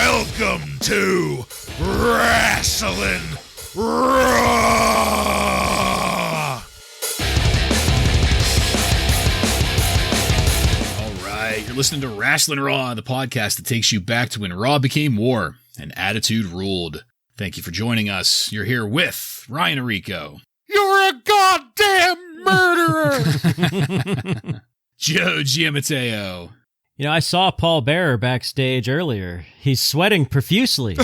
Welcome to Wrasslin Raw! Alright, you're listening to Wrasslin Raw, the podcast that takes you back to when Raw became war and attitude ruled. Thank you for joining us. You're here with Ryan Arico. You're a goddamn murderer! Joe Giammatteo. You know, I saw Paul Bearer backstage earlier. He's sweating profusely.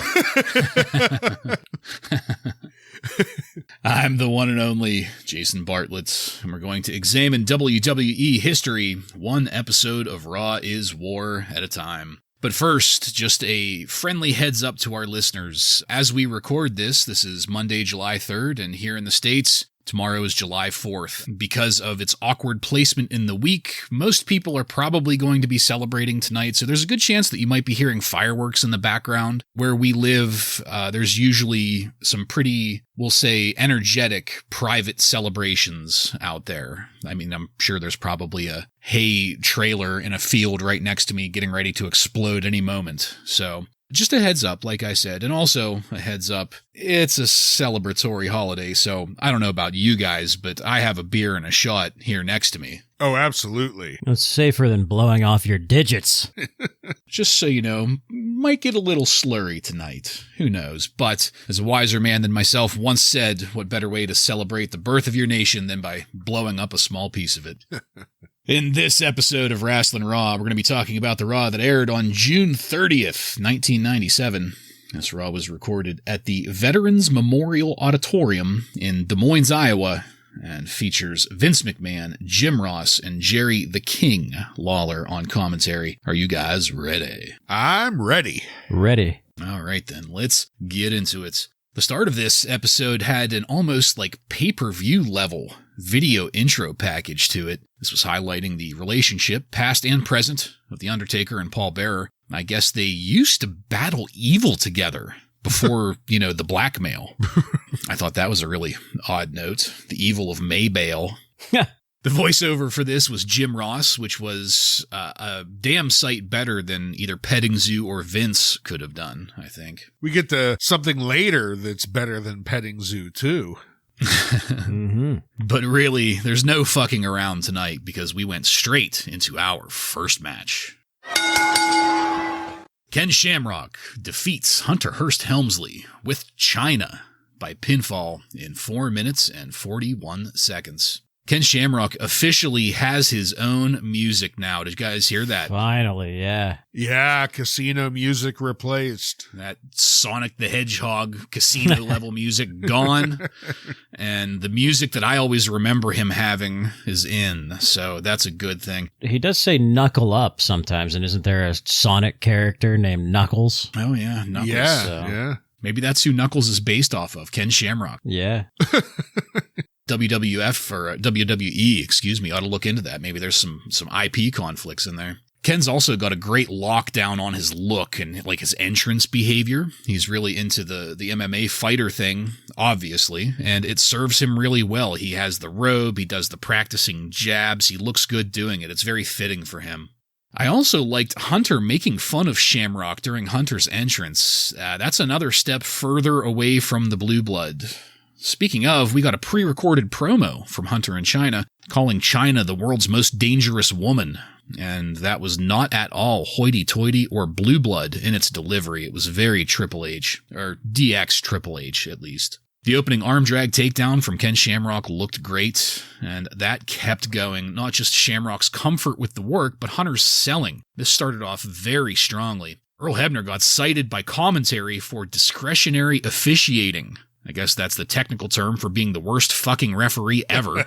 I'm the one and only Jason Bartlett, and we're going to examine WWE history, one episode of Raw is War at a time. But first, just a friendly heads up to our listeners. As we record this is Monday, July 3rd, and here in the States, tomorrow is July 4th. Because of its awkward placement in the week, most people are probably going to be celebrating tonight, so there's a good chance that you might be hearing fireworks in the background. Where we live, there's usually some pretty, we'll say, energetic private celebrations out there. I mean, I'm sure there's probably a hay trailer in a field right next to me getting ready to explode any moment. So just a heads up, like I said, and also a heads up, it's a celebratory holiday, so I don't know about you guys, but I have a beer and a shot here next to me. Oh, absolutely. It's safer than blowing off your digits. Just so you know, might get a little slurry tonight. Who knows? But as a wiser man than myself once said, what better way to celebrate the birth of your nation than by blowing up a small piece of it? In this episode of Wrasslin Raw, we're going to be talking about the Raw that aired on June 30th, 1997. This Raw was recorded at the Veterans Memorial Auditorium in Des Moines, Iowa, and features Vince McMahon, Jim Ross, and Jerry the King Lawler on commentary. Are you guys ready? I'm ready. Ready. All right, then. Let's get into it. The start of this episode had an almost like pay-per-view level video intro package to it. This was highlighting the relationship, past and present, of The Undertaker and Paul Bearer. I guess they used to battle evil together before, the blackmail. I thought that was a really odd note. The evil of Maybale. The voiceover for this was Jim Ross, which was a damn sight better than either Petting Zoo or Vince could have done, I think. We get to something later that's better than Petting Zoo, too. Mm-hmm. But really, there's no fucking around tonight because we went straight into our first match. Ken Shamrock defeats Hunter Hearst Helmsley with China by pinfall in 4 minutes and 41 seconds. Ken Shamrock officially has his own music now. Did you guys hear that? Finally, yeah. Yeah, casino music replaced. That Sonic the Hedgehog casino level music gone. And the music that I always remember him having is in. So that's a good thing. He does say knuckle up sometimes, and isn't there a Sonic character named Knuckles? Oh, yeah. Knuckles. Yeah. Maybe that's who Knuckles is based off of, Ken Shamrock. Yeah. WWF or WWE, ought to look into that. Maybe there's some IP conflicts in there. Ken's also got a great lockdown on his look and like his entrance behavior. He's really into the MMA fighter thing, obviously, and it serves him really well. He has the robe, he does the practicing jabs, he looks good doing it. It's very fitting for him. I also liked Hunter making fun of Shamrock during Hunter's entrance. That's another step further away from the blue blood. Speaking of, we got a pre-recorded promo from Hunter and China calling China the world's most dangerous woman. And that was not at all hoity-toity or blue blood in its delivery. It was very Triple H, or DX Triple H at least. The opening arm drag takedown from Ken Shamrock looked great, and that kept going. Not just Shamrock's comfort with the work, but Hunter's selling. This started off very strongly. Earl Hebner got cited by commentary for discretionary officiating. I guess that's the technical term for being the worst fucking referee ever.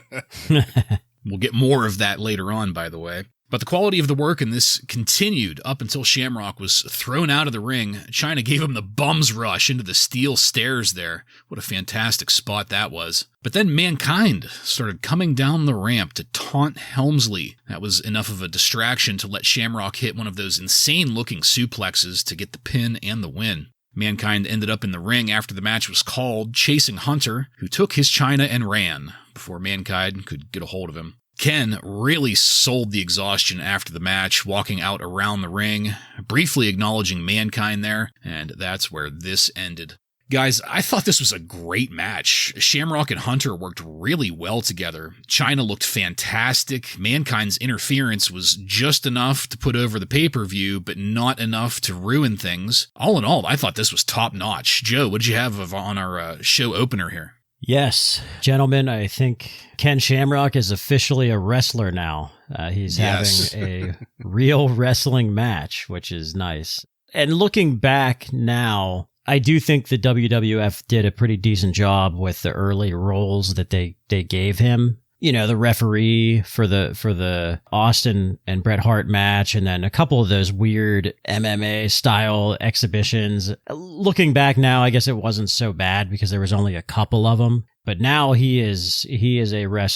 We'll get more of that later on, by the way. But the quality of the work in this continued up until Shamrock was thrown out of the ring. China gave him the bum's rush into the steel stairs there. What a fantastic spot that was. But then Mankind started coming down the ramp to taunt Helmsley. That was enough of a distraction to let Shamrock hit one of those insane-looking suplexes to get the pin and the win. Mankind ended up in the ring after the match was called, chasing Hunter, who took his China and ran before Mankind could get a hold of him. Ken really sold the exhaustion after the match, walking out around the ring, briefly acknowledging Mankind there, and that's where this ended. Guys, I thought this was a great match. Shamrock and Hunter worked really well together. China looked fantastic. Mankind's interference was just enough to put over the pay-per-view, but not enough to ruin things. All in all, I thought this was top-notch. Joe, what did you have on our show opener here? Yes, gentlemen, I think Ken Shamrock is officially a wrestler now. He's having a real wrestling match, which is nice. And looking back now, I do think the WWF did a pretty decent job with the early roles that they gave him. You know, the referee for the Austin and Bret Hart match, and then a couple of those weird MMA style exhibitions. Looking back now, I guess it wasn't so bad because there was only a couple of them. But now he is a WWF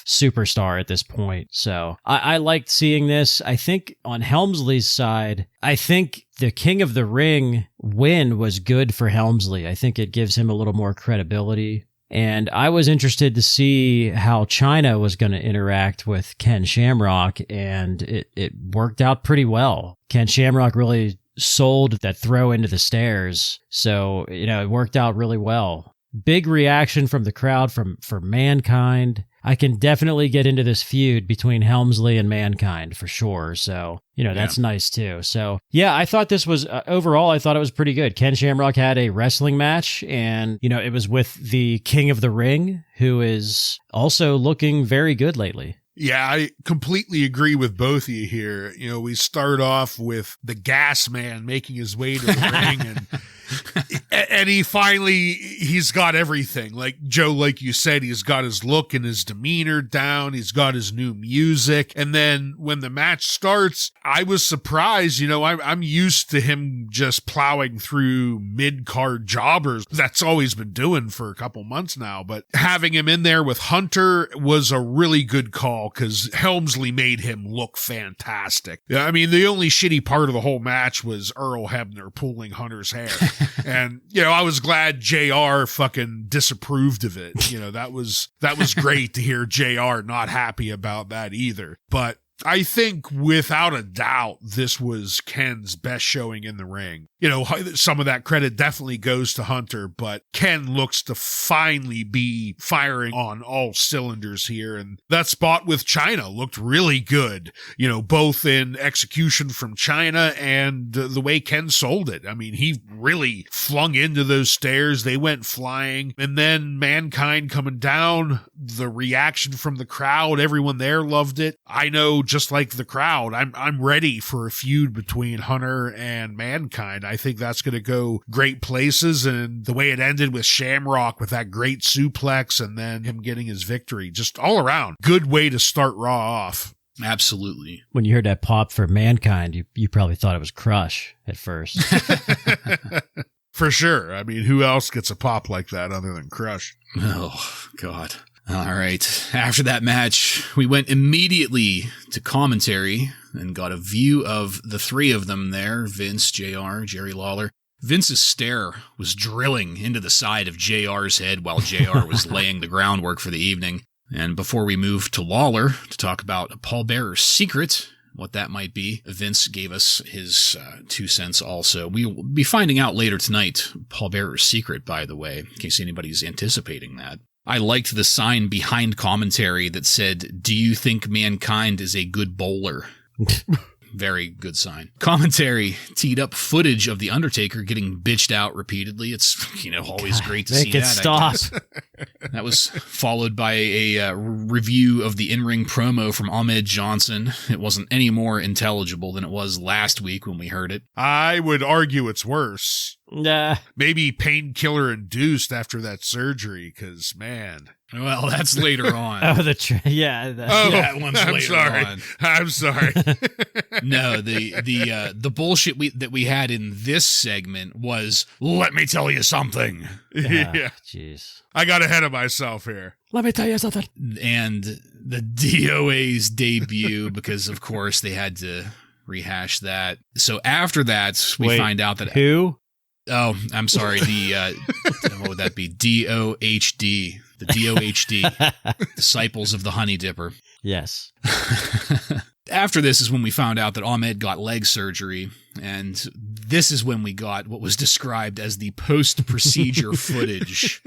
superstar at this point. So I liked seeing this. I think on Helmsley's side, I think the King of the Ring win was good for Helmsley. I think it gives him a little more credibility. And I was interested to see how China was going to interact with Ken Shamrock, and it worked out pretty well. Ken Shamrock really sold that throw into the stairs. So, you know, it worked out really well. Big reaction from the crowd for Mankind. I can definitely get into this feud between Helmsley and Mankind for sure. So, you know, that's nice too. So, yeah, I thought this was, overall, I thought it was pretty good. Ken Shamrock had a wrestling match, and, you know, it was with the King of the Ring, who is also looking very good lately. Yeah, I completely agree with both of you here. You know, we start off with the Gas Man making his way to the ring, and he's got everything. Like Joe, like you said, he's got his look and his demeanor down. He's got his new music. And then when the match starts, I was surprised. You know, I'm used to him just plowing through mid-card jobbers. That's all he's been doing for a couple months now. But having him in there with Hunter was a really good call, because Helmsley made him look fantastic. I mean, the only shitty part of the whole match was Earl Hebner pulling Hunter's hair. And, you know, I was glad JR fucking disapproved of it. You know, that was great to hear JR not happy about that either. But I think without a doubt, this was Ken's best showing in the ring. You know, some of that credit definitely goes to Hunter, but Ken looks to finally be firing on all cylinders here. And that spot with China looked really good, you know, both in execution from China and the way Ken sold it. I mean, he really flung into those stairs. They went flying. And then Mankind coming down, the reaction from the crowd, everyone there loved it. I know, just like the crowd, I'm ready for a feud between Hunter and Mankind. I think that's going to go great places, and the way it ended with Shamrock with that great suplex and then him getting his victory, just all around good way to start Raw off. Absolutely. When you heard that pop for Mankind, you probably thought it was Crush at first. For sure. I mean, who else gets a pop like that other than Crush? Oh, God. All right. After that match, we went immediately to commentary and got a view of the three of them there, Vince, JR, Jerry Lawler. Vince's stare was drilling into the side of JR's head while JR was laying the groundwork for the evening. And before we moved to Lawler to talk about Paul Bearer's secret, what that might be, Vince gave us his 2 cents also. We will be finding out later tonight Paul Bearer's secret, by the way, in case anybody's anticipating that. I liked the sign behind commentary that said, "Do you think Mankind is a good bowler?" Very good sign. Commentary teed up footage of The Undertaker getting bitched out repeatedly. It's, you know, always great to see that. Stop. That was followed by a review of the in-ring promo from Ahmed Johnson. It wasn't any more intelligible than it was last week when we heard it. I would argue it's worse. Nah. Maybe painkiller induced after that surgery, because, man. Well, that's later on. Oh, that one's later on. I'm sorry. No, the bullshit that we had in this segment was, let me tell you something. Yeah. Jeez. I got ahead of myself here. Let me tell you something. And the DOA's debut, because, of course, they had to rehash that. So after that, we find out that... Who? Oh, I'm sorry. What would that be? DOHD. The DOHD. Disciples of the Honey Dipper. Yes. After this is when we found out that Ahmed got leg surgery, and this is when we got what was described as the post-procedure footage.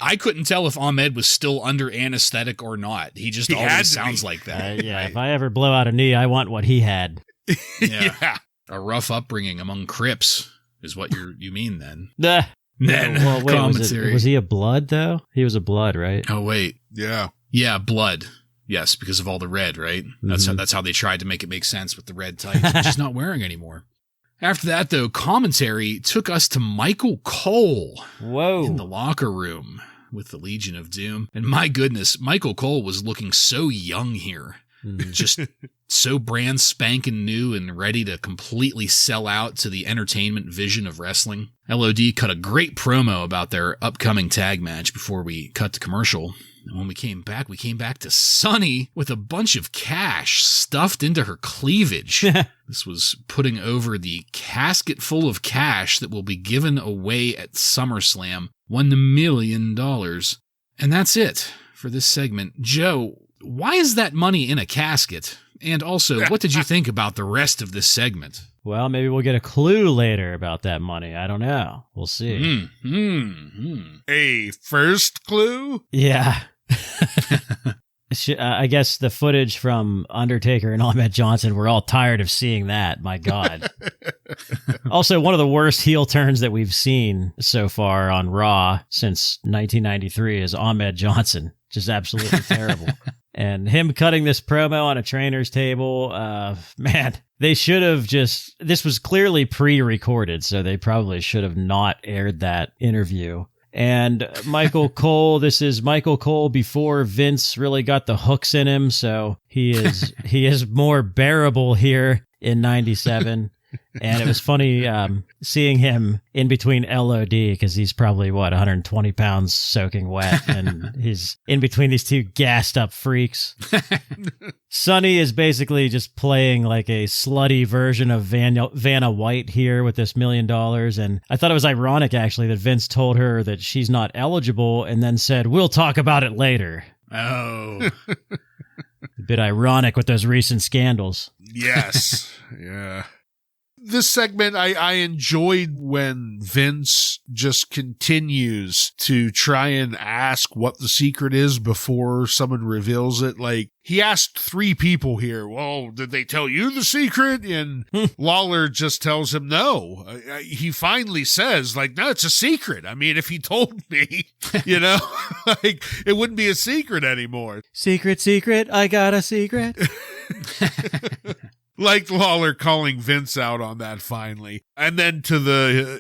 I couldn't tell if Ahmed was still under anesthetic or not. He just always sounds like that. Yeah, if I ever blow out a knee, I want what he had. Yeah. A rough upbringing among Crips is what you mean then. Then wait, commentary. Was he a blood, though? He was a blood, right? Oh, wait. Yeah. Yeah, blood. Yes, because of all the red, right? That's how they tried to make it make sense with the red tights, which he's not wearing anymore. After that, though, commentary took us to Michael Cole. Whoa. In the locker room with the Legion of Doom. And my goodness, Michael Cole was looking so young here. Just so brand spanking new and ready to completely sell out to the entertainment vision of wrestling. LOD cut a great promo about their upcoming tag match before we cut to commercial. And when we came back to Sunny with a bunch of cash stuffed into her cleavage. This was putting over the casket full of cash that will be given away at SummerSlam, $1 million. And that's it for this segment. Joe, why is that money in a casket? And also, what did you think about the rest of this segment? Well, maybe we'll get a clue later about that money. I don't know. We'll see. A first clue? Yeah. I guess the footage from Undertaker and Ahmed Johnson, we're all tired of seeing that. My God. Also, one of the worst heel turns that we've seen so far on Raw since 1993 is Ahmed Johnson. Just absolutely terrible. And him cutting this promo on a trainer's table, man, they should have this was clearly pre-recorded, so they probably should have not aired that interview. And Michael Cole, this is Michael Cole before Vince really got the hooks in him, so he is more bearable here in 97. And it was funny seeing him in between LOD because he's probably, 120 pounds soaking wet, and he's in between these two gassed up freaks. Sonny is basically just playing like a slutty version of Vanna White here with this $1 million. And I thought it was ironic, actually, that Vince told her that she's not eligible and then said, "We'll talk about it later." Oh. A bit ironic with those recent scandals. Yes. Yeah. This segment, I enjoyed when Vince just continues to try and ask what the secret is before someone reveals it. Like, he asked 3 people here, well, did they tell you the secret? And Lawler just tells him no. He finally says, like, no, it's a secret. I mean, if he told me, like, it wouldn't be a secret anymore. Secret, I got a secret. Like Lawler calling Vince out on that finally. And then to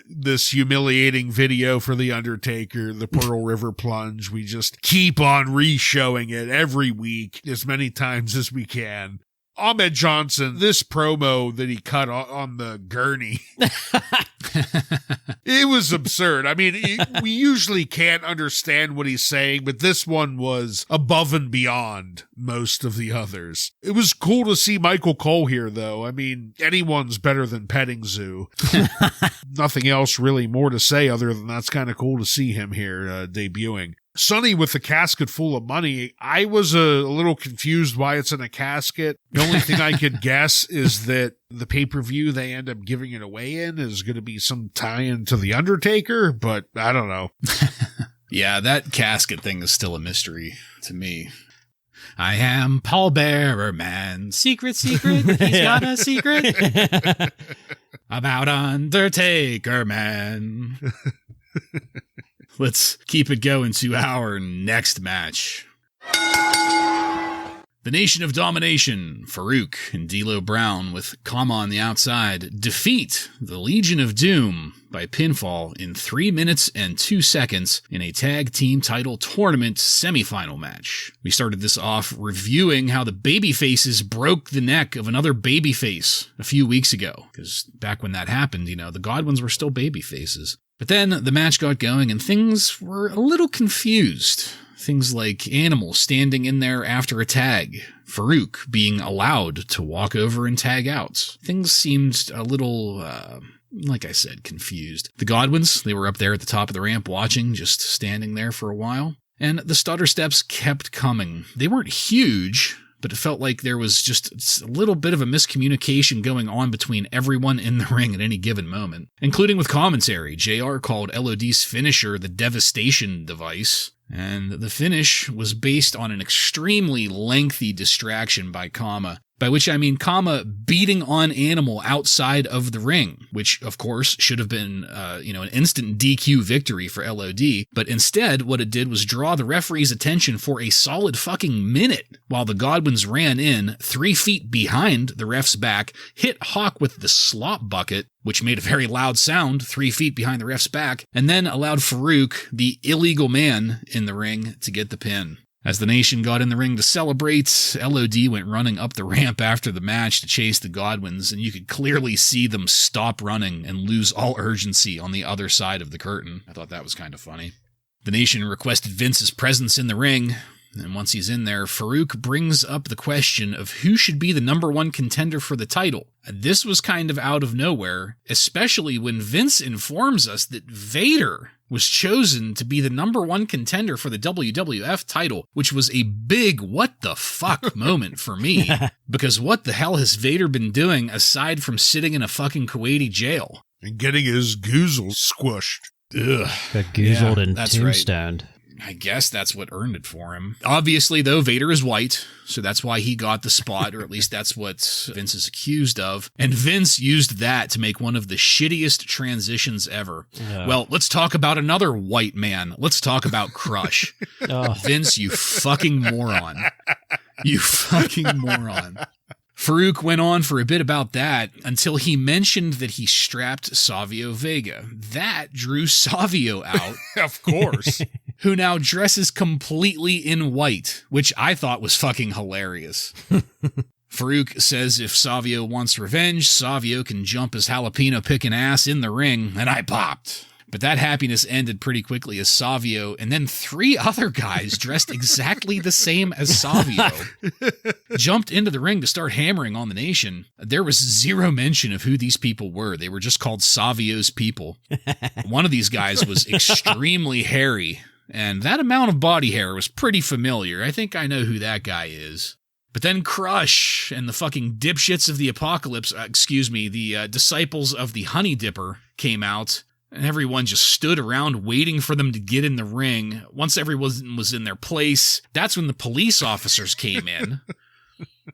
this humiliating video for The Undertaker, the Pearl River Plunge. We just keep on re-showing it every week as many times as we can. Ahmed Johnson, this promo that he cut on the gurney, it was absurd. I mean, we usually can't understand what he's saying, but this one was above and beyond most of the others. It was cool to see Michael Cole here, though. I mean, anyone's better than Petting Zoo. Nothing else really more to say other than that's kind of cool to see him here debuting. Sonny with the casket full of money. I was a little confused why it's in a casket. The only thing I could guess is that the pay-per-view they end up giving it away in is going to be some tie-in to The Undertaker, but I don't know. Yeah, that casket thing is still a mystery to me. I am Paul Bearer, man. Secret. He's got a secret. About Undertaker, man. Let's keep it going to our next match. The Nation of Domination, Farouk and D'Lo Brown with Kama on the outside, defeat the Legion of Doom by pinfall in 3 minutes and 2 seconds in a tag team title tournament semifinal match. We started this off reviewing how the babyfaces broke the neck of another babyface a few weeks ago, because back when that happened, the Godwins were still babyfaces. But then the match got going and things were a little confused. Things like Animal standing in there after a tag, Farouk being allowed to walk over and tag out. Things seemed a little, like I said, confused. The Godwins, they were up there at the top of the ramp watching, just standing there for a while. And the stutter steps kept coming. They weren't huge, but it felt like there was just a little bit of a miscommunication going on between everyone in the ring at any given moment, including with commentary. JR called LOD's finisher the Devastation Device, and the finish was based on an extremely lengthy distraction by Kama, by which I mean Kama beating on Animal outside of the ring, which of course should have been, an instant DQ victory for LOD. But instead, what it did was draw the referee's attention for a solid fucking minute while the Godwins ran in 3 feet behind the ref's back, hit Hawk with the slop bucket, which made a very loud sound 3 feet behind the ref's back, and then allowed Farouk, the illegal man in the ring, to get the pin. As the Nation got in the ring to celebrate, LOD went running up the ramp after the match to chase the Godwins, and you could clearly see them stop running and lose all urgency on the other side of the curtain. I thought that was kind of funny. The Nation requested Vince's presence in the ring, and once he's in there, Farouk brings up the question of who should be the number one contender for the title. This was kind of out of nowhere, especially when Vince informs us that Vader was chosen to be the number one contender for the WWF title, which was a big what the fuck moment for me, because what the hell has Vader been doing aside from sitting in a fucking Kuwaiti jail? And getting his goozles squished. Ugh. Got goozled and tombstoned. Right. I guess that's what earned it for him. Obviously, though, Vader is white, so that's why he got the spot, or at least that's what Vince is accused of. And Vince used that to make one of the shittiest transitions ever. Well, let's talk about another white man. Let's talk about Crush. Vince, you fucking moron. You fucking moron. Farouk went on for a bit about that until he mentioned that he strapped Savio Vega. That drew Savio out. Of course. Who now dresses completely in white, which I thought was fucking hilarious. Farouk says if Savio wants revenge, Savio can jump his jalapeno picking ass in the ring, and I popped. But that happiness ended pretty quickly as Savio and then 3 other guys dressed exactly the same as Savio jumped into the ring to start hammering on the Nation. There was zero mention of who these people were. They were just called Savio's people. One of these guys was extremely hairy, and that amount of body hair was pretty familiar. I think I know who that guy is. But then Crush and the fucking dipshits of the apocalypse, the disciples of the Honey Dipper came out. And everyone just stood around waiting for them to get in the ring. Once everyone was in their place, that's when the police officers came in.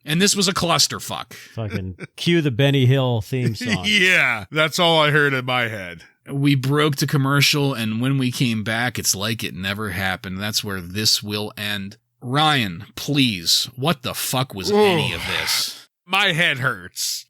And this was a clusterfuck. Fucking cue the Benny Hill theme song. Yeah, that's all I heard in my head. We broke to commercial, and when we came back, it's like it never happened. That's where this will end. Ryan, please, what the fuck was any of this? My head hurts.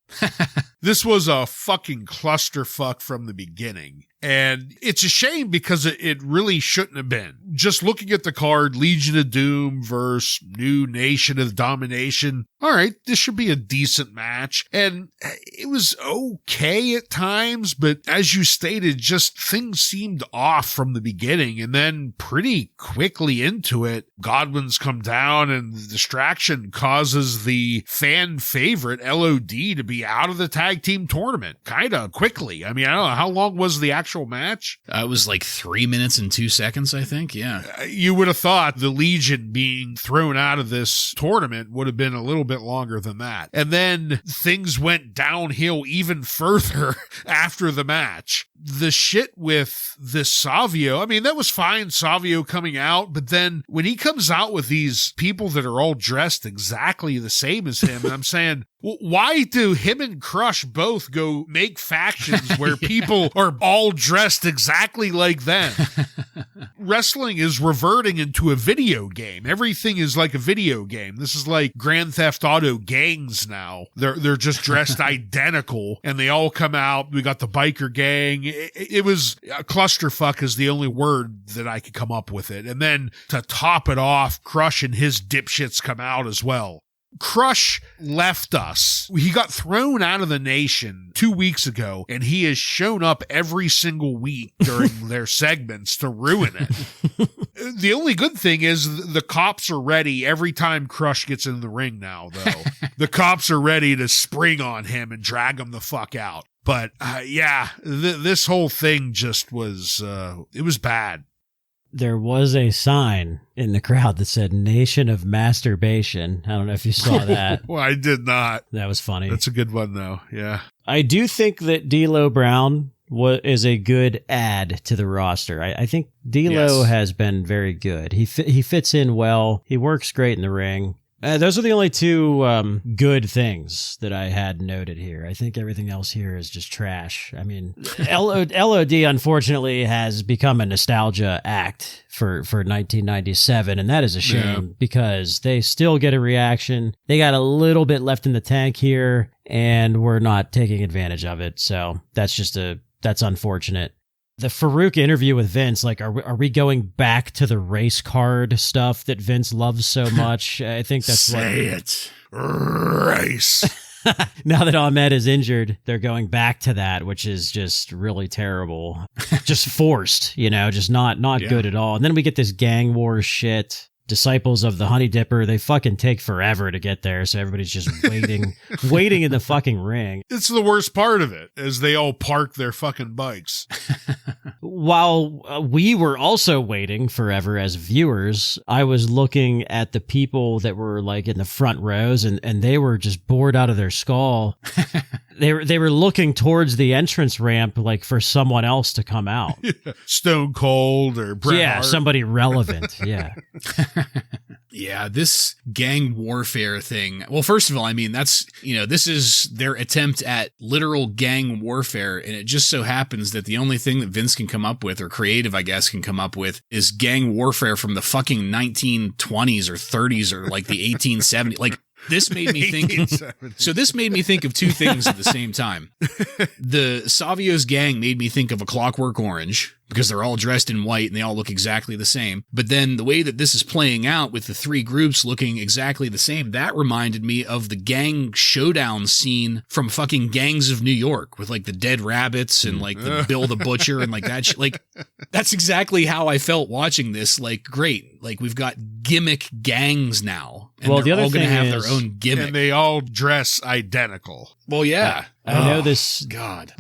This was a fucking clusterfuck from the beginning. And it's a shame because it really shouldn't have been. Just looking at the card, Legion of Doom versus New Nation of Domination. All right, this should be a decent match. And it was okay at times, but as you stated, just things seemed off from the beginning. And then pretty quickly into it, Godwins come down and the distraction causes the fan favorite LOD to be out of the tag team tournament kind of quickly. I mean, I don't know, how long was the actual match? It was like 3 minutes and 2 seconds, I think. Yeah. You would have thought the Legion being thrown out of this tournament would have been a little bit longer than that. And then things went downhill even further after the match. The shit with this Savio, I mean, that was fine, Savio coming out, but then when he comes out with these people that are all dressed exactly the same as him, and I'm saying, why do him and Crush both go make factions where people are all dressed exactly like them? Wrestling is reverting into a video game. Everything is like a video game. This is like Grand Theft Auto gangs now. They're just dressed identical, and they all come out. We got the biker gang. It was a clusterfuck is the only word that I could come up with it. And then to top it off, Crush and his dipshits come out as well. Crush left us. He got thrown out of the Nation 2 weeks ago, and he has shown up every single week during their segments to ruin it. The only good thing is the cops are ready every time Crush gets in the ring now, though. The cops are ready to spring on him and drag him the fuck out. But, this whole thing just was, it was bad. there was a sign in the crowd that said Nation of Masturbation. I don't know if you saw that. Well, I did not. That was funny. That's a good one, though. Yeah. I do think that D'Lo Brown is a good add to the roster. I think D'Lo has been very good. He fits in well. He works great in the ring. Those are the only two good things that I had noted here. I think everything else here is just trash. I mean, LOD unfortunately has become a nostalgia act for 1997, and that is a shame because they still get a reaction. They got a little bit left in the tank here, and we're not taking advantage of it. So that's unfortunate. The Farouk interview with Vince, like, are we going back to the race card stuff that Vince loves so much? I think that's it. Race. Now that Ahmed is injured, they're going back to that, which is just really terrible. Just forced, just not good at all. And then we get this gang war shit. Disciples of the Honey Dipper, they fucking take forever to get there, so everybody's just waiting in the fucking ring. It's the worst part of it, as they all park their fucking bikes. While we were also waiting forever as viewers, I was looking at the people that were like in the front rows, and they were just bored out of their skull. They were looking towards the entrance ramp, like for someone else to come out. Stone Cold or Bret Hart. Somebody relevant. Yeah. Yeah, this gang warfare thing. Well, first of all, I mean, that's, this is their attempt at literal gang warfare. And it just so happens that the only thing that Vince can come up with, or creative, I guess, can come up with, is gang warfare from the fucking 1920s or 30s or like the 1870s. Like, this made me think. So this made me think of two things at the same time. The Savio's gang made me think of A Clockwork Orange, because they're all dressed in white and they all look exactly the same. But then the way that this is playing out with the three groups looking exactly the same, that reminded me of the gang showdown scene from fucking Gangs of New York with like the dead rabbits and like the Bill the Butcher and like that. Like, that's exactly how I felt watching this. Like, great. Like, we've got gimmick gangs now. And well, they're all going to have their own gimmick. And they all dress identical. Well, yeah. I know this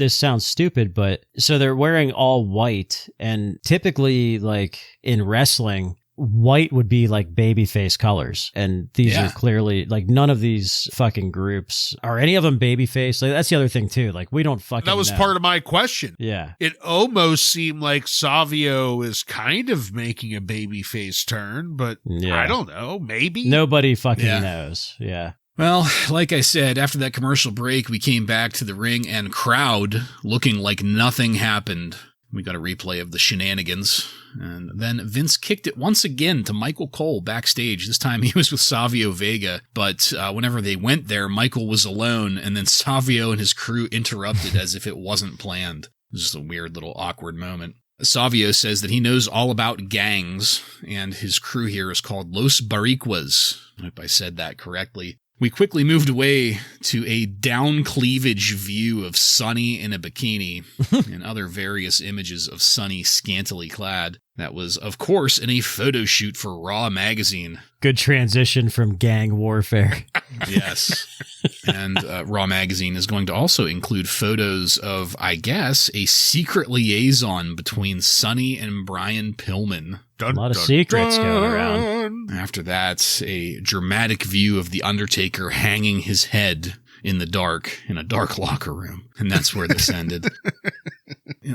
sounds stupid, but so they're wearing all white, and typically, like in wrestling, white would be like babyface colors, and these are clearly like none of these fucking groups are any of them babyface. Like, that's the other thing too. Like, we don't fucking. That was know. part of my question. Yeah, it almost seemed like Savio is kind of making a babyface turn, but I don't know. Maybe nobody fucking knows. Yeah. Well, like I said, after that commercial break, we came back to the ring and crowd looking like nothing happened. We got a replay of the shenanigans. And then Vince kicked it once again to Michael Cole backstage. This time he was with Savio Vega. But whenever they went there, Michael was alone. And then Savio and his crew interrupted as if it wasn't planned. It was just a weird little awkward moment. Savio says that he knows all about gangs. And his crew here is called Los Boricuas. I hope I said that correctly. We quickly moved away to a down cleavage view of Sonny in a bikini and other various images of Sonny scantily clad. That was, of course, in a photo shoot for Raw magazine. Good transition from gang warfare. Yes. And Raw magazine is going to also include photos of, I guess, a secret liaison between Sonny and Brian Pillman. A lot of secrets going around. After that, a dramatic view of The Undertaker hanging his head in the dark in a dark locker room. And that's where this ended.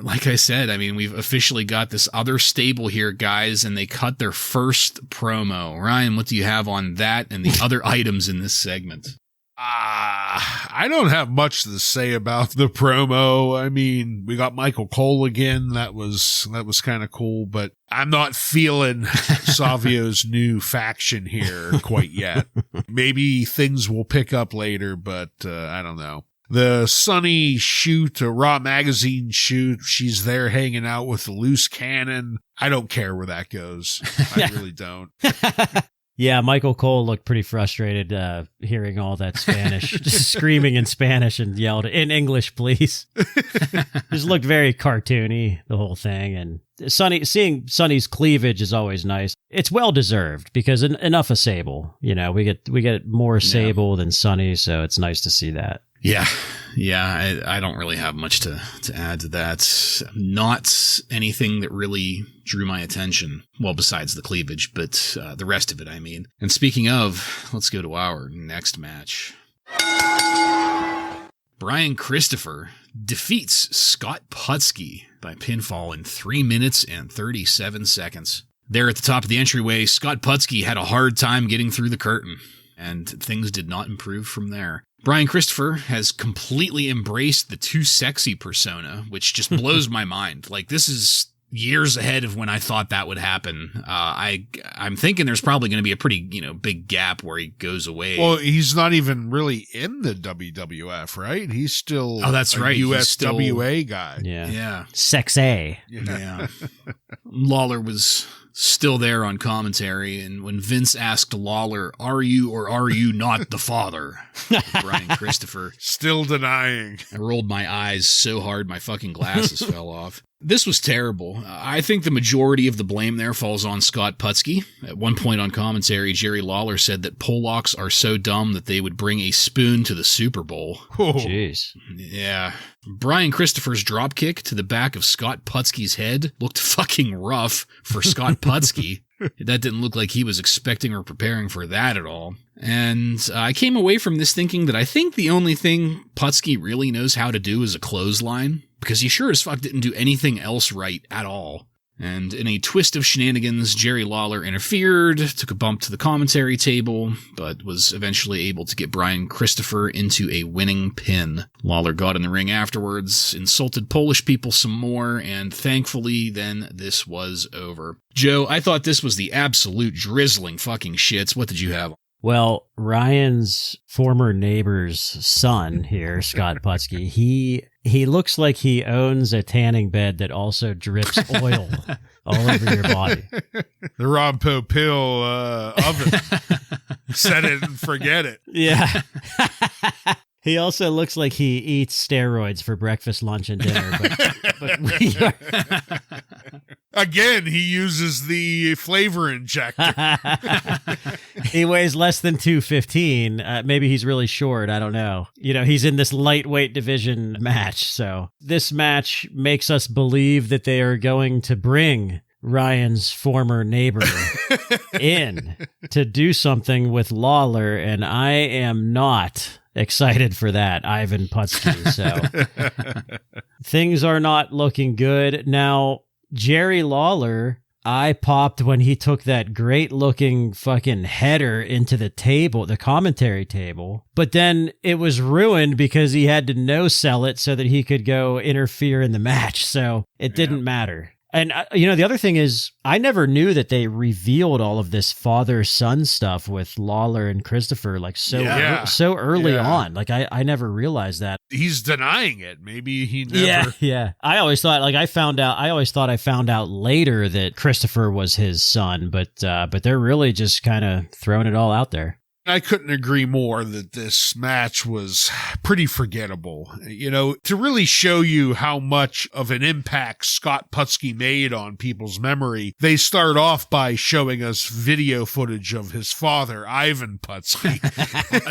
Like I said, I mean, we've officially got this other stable here, guys, and they cut their first promo. Ryan, what do you have on that and the other items in this segment? I don't have much to say about the promo. I mean, we got Michael Cole again. That was kind of cool, but I'm not feeling Savio's new faction here quite yet. Maybe things will pick up later, but I don't know. The Sonny shoot, a Raw magazine shoot, she's there hanging out with the loose cannon. I don't care where that goes. I really don't. Yeah, Michael Cole looked pretty frustrated hearing all that Spanish, just screaming in Spanish and yelled, "In English, please." Just looked very cartoony, the whole thing. And seeing Sonny's cleavage is always nice. It's well deserved because enough of Sable. We get more Sable than Sonny, so it's nice to see that. Yeah. Yeah, I don't really have much to add to that. Not anything that really drew my attention. Well, besides the cleavage, but the rest of it, I mean. And speaking of, let's go to our next match. Brian Christopher defeats Scott Putski by pinfall in 3 minutes and 37 seconds. There at the top of the entryway, Scott Putski had a hard time getting through the curtain, and things did not improve from there. Brian Christopher has completely embraced the too sexy persona, which just blows my mind. Like, this is years ahead of when I thought that would happen. I'm thinking there's probably going to be a pretty, big gap where he goes away. Well, he's not even really in the WWF, right? He's still that's right. USWA guy. Yeah. Sexy. Yeah. Lawler was still there on commentary, and when Vince asked Lawler, "Are you or are you not the father?" Brian Christopher still denying. I rolled my eyes so hard my fucking glasses fell off. This was terrible. I think the majority of the blame there falls on Scott Putski. At one point on commentary, Jerry Lawler said that Polacks are so dumb that they would bring a spoon to the Super Bowl. Jeez. Yeah. Brian Christopher's dropkick to the back of Scott Putski's head looked fucking rough for Scott Putski. That didn't look like he was expecting or preparing for that at all. And I came away from this thinking that I think the only thing Putski really knows how to do is a clothesline, because he sure as fuck didn't do anything else right at all. And in a twist of shenanigans, Jerry Lawler interfered, took a bump to the commentary table, but was eventually able to get Brian Christopher into a winning pin. Lawler got in the ring afterwards, insulted Polish people some more, and thankfully then this was over. Joe, I thought this was the absolute drizzling fucking shits. What did you have? Well, Ryan's former neighbor's son here, Scott Putski, he looks like he owns a tanning bed that also drips oil all over your body. The Ron Popeil oven. Set it and forget it. Yeah. He also looks like he eats steroids for breakfast, lunch, and dinner. But we are... Again, he uses the flavor injector. He weighs less than 215. Maybe he's really short. I don't know. He's in this lightweight division match. So this match makes us believe that they are going to bring Ryan's former neighbor in to do something with Lawler, and I am not excited for that, Ivan Putski. So things are not looking good. Now, Jerry Lawler, I popped when he took that great looking fucking header into the table, the commentary table, but then it was ruined because he had to no-sell it so that he could go interfere in the match. So it didn't matter. And, the other thing is, I never knew that they revealed all of this father-son stuff with Lawler and Christopher, like, so early on. Like, I never realized that. He's denying it. Maybe he never... Yeah. I always thought, I found out later that Christopher was his son, but they're really just kind of throwing it all out there. I couldn't agree more that this match was pretty forgettable. To really show you how much of an impact Scott Putski made on people's memory, they start off by showing us video footage of his father, Ivan Putski.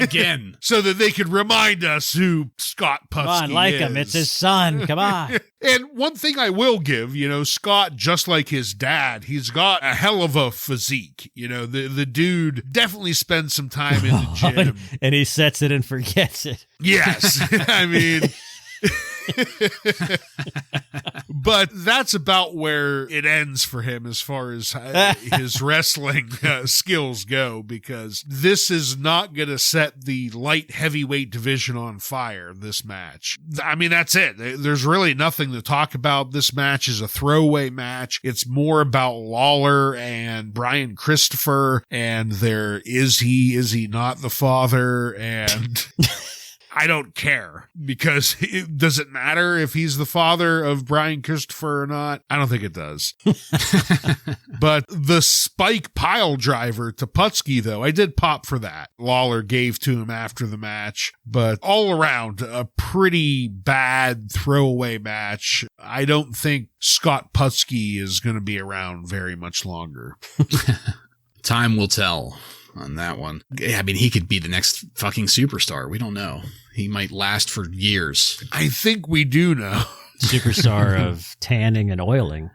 Again. So that they could remind us who Scott Putski is. Come on, like him. It's his son. Come on. And one thing I will give, Scott, just like his dad, he's got a hell of a physique. The dude definitely spends some time in the gym. And he sets it and forgets it. Yes. I mean... But that's about where it ends for him as far as his wrestling skills go, because this is not going to set the light heavyweight division on fire, this match. I mean, that's it. There's really nothing to talk about. This match is a throwaway match. It's more about Lawler and Brian Christopher, and is he not the father? And... I don't care, because does it matter if he's the father of Brian Christopher or not? I don't think it does. But the spike pile driver to Putski, though, I did pop for that. Lawler gave to him after the match, but all around a pretty bad throwaway match. I don't think Scott Putski is going to be around very much longer. Time will tell on that one. I mean, he could be the next fucking superstar. We don't know. He might last for years. I think we do know. Superstar of tanning and oiling.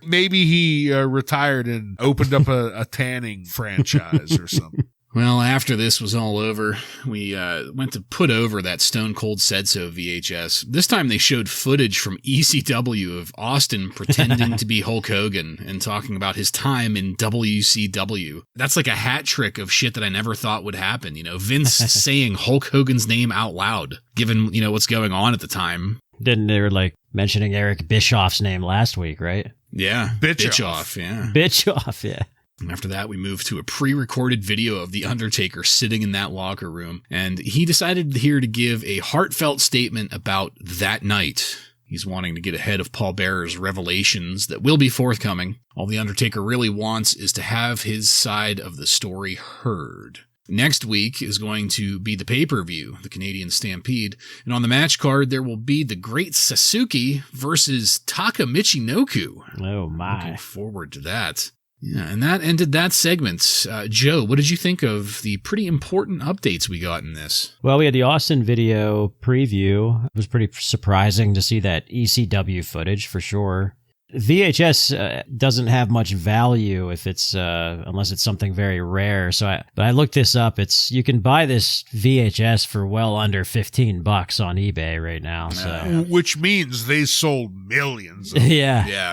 Maybe he retired and opened up a tanning franchise or something. Well, after this was all over, we went to put over that Stone Cold Said So VHS. This time they showed footage from ECW of Austin pretending to be Hulk Hogan and talking about his time in WCW. That's like a hat trick of shit that I never thought would happen. You know, Vince saying Hulk Hogan's name out loud, given, you know, what's going on at the time. Didn't they were like mentioning Eric Bischoff's name last week, right? Yeah. Bischoff. Yeah. Bischoff, yeah. After that, we moved to a pre-recorded video of The Undertaker sitting in that locker room, and he decided here to give a heartfelt statement about that night. He's wanting to get ahead of Paul Bearer's revelations that will be forthcoming. All The Undertaker really wants is to have his side of the story heard. Next week is going to be the pay-per-view, the Canadian Stampede, and on the match card there will be the Great Sasuke versus Taka Michinoku. Oh my. Looking forward to that. Yeah, and that ended that segment. Joe, what did you think of the pretty important updates we got in this? Well, we had the Austin video preview. It was pretty surprising to see that ECW footage for sure. VHS doesn't have much value if it's unless it's something very rare. But I looked this up. You can buy this VHS for well under $15 on eBay right now. So Which means they sold millions. Yeah.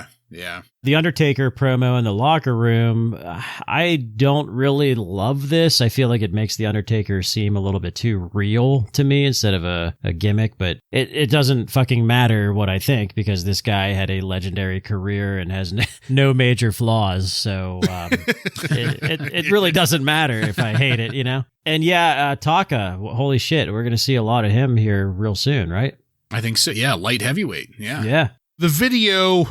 The Undertaker promo in the locker room, I don't really love this. I feel like it makes the Undertaker seem a little bit too real to me instead of a gimmick, but it doesn't fucking matter what I think because this guy had a legendary career and has no major flaws, so it really doesn't matter if I hate it, you know? And yeah, Taka, holy shit, we're going to see a lot of him here real soon, right? I think so, yeah, light heavyweight, yeah. Yeah. The video,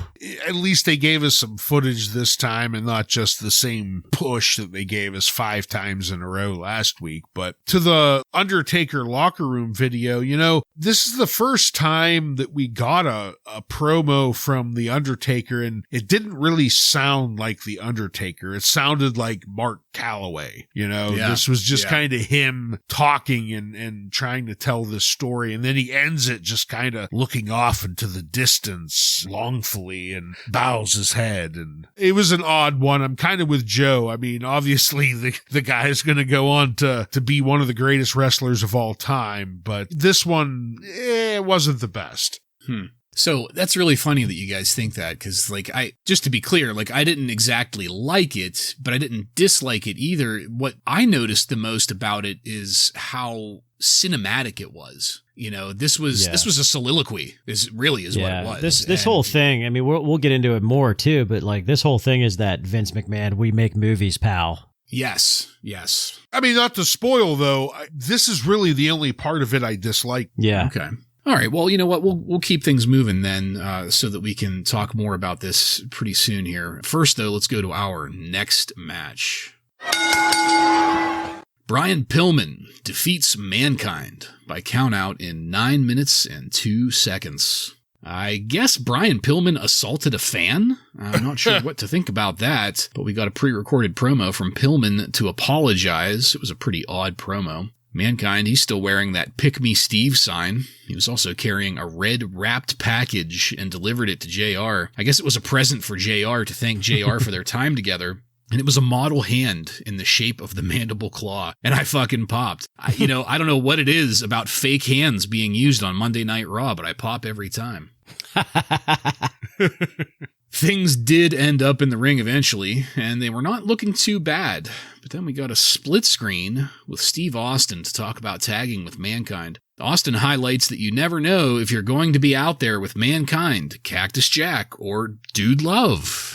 at least they gave us some footage this time and not just the same push that they gave us 5 times in a row last week. But to the Undertaker locker room video, you know, this is the first time that we got a promo from the Undertaker, and it didn't really sound like the Undertaker. It sounded like Mark Calloway, you know. Yeah. This was just kind of him talking and trying to tell this story. And then he ends it just kind of looking off into the distance longfully and bows his head, and it was an odd one. I'm kind of with Joe. I mean, obviously the guy is going to go on to be one of the greatest wrestlers of all time, but this one it wasn't the best. So that's really funny that you guys think that, because just to be clear, I didn't exactly like it, but I didn't dislike it either. What I noticed the most about it is how cinematic it was. You know, this was a soliloquy. This really is what it was. This whole thing, I mean, we'll get into it more too, but this whole thing is that Vince McMahon, we make movies, pal. Yes. I mean, not to spoil though, this is really the only part of it I dislike. Yeah. Okay. All right. Well, you know what? We'll keep things moving then, so that we can talk more about this pretty soon here. First, though, let's go to our next match. Brian Pillman defeats Mankind by countout in 9 minutes and 2 seconds. I guess Brian Pillman assaulted a fan? I'm not sure what to think about that, but we got a pre-recorded promo from Pillman to apologize. It was a pretty odd promo. Mankind, he's still wearing that Pick Me Steve sign. He was also carrying a red wrapped package and delivered it to JR. I guess it was a present for JR to thank JR for their time together. And it was a model hand in the shape of the mandible claw. And I fucking popped. I don't know what it is about fake hands being used on Monday Night Raw, but I pop every time. Things did end up in the ring eventually, and they were not looking too bad. But then we got a split screen with Steve Austin to talk about tagging with Mankind. Austin highlights that you never know if you're going to be out there with Mankind, Cactus Jack, or Dude Love.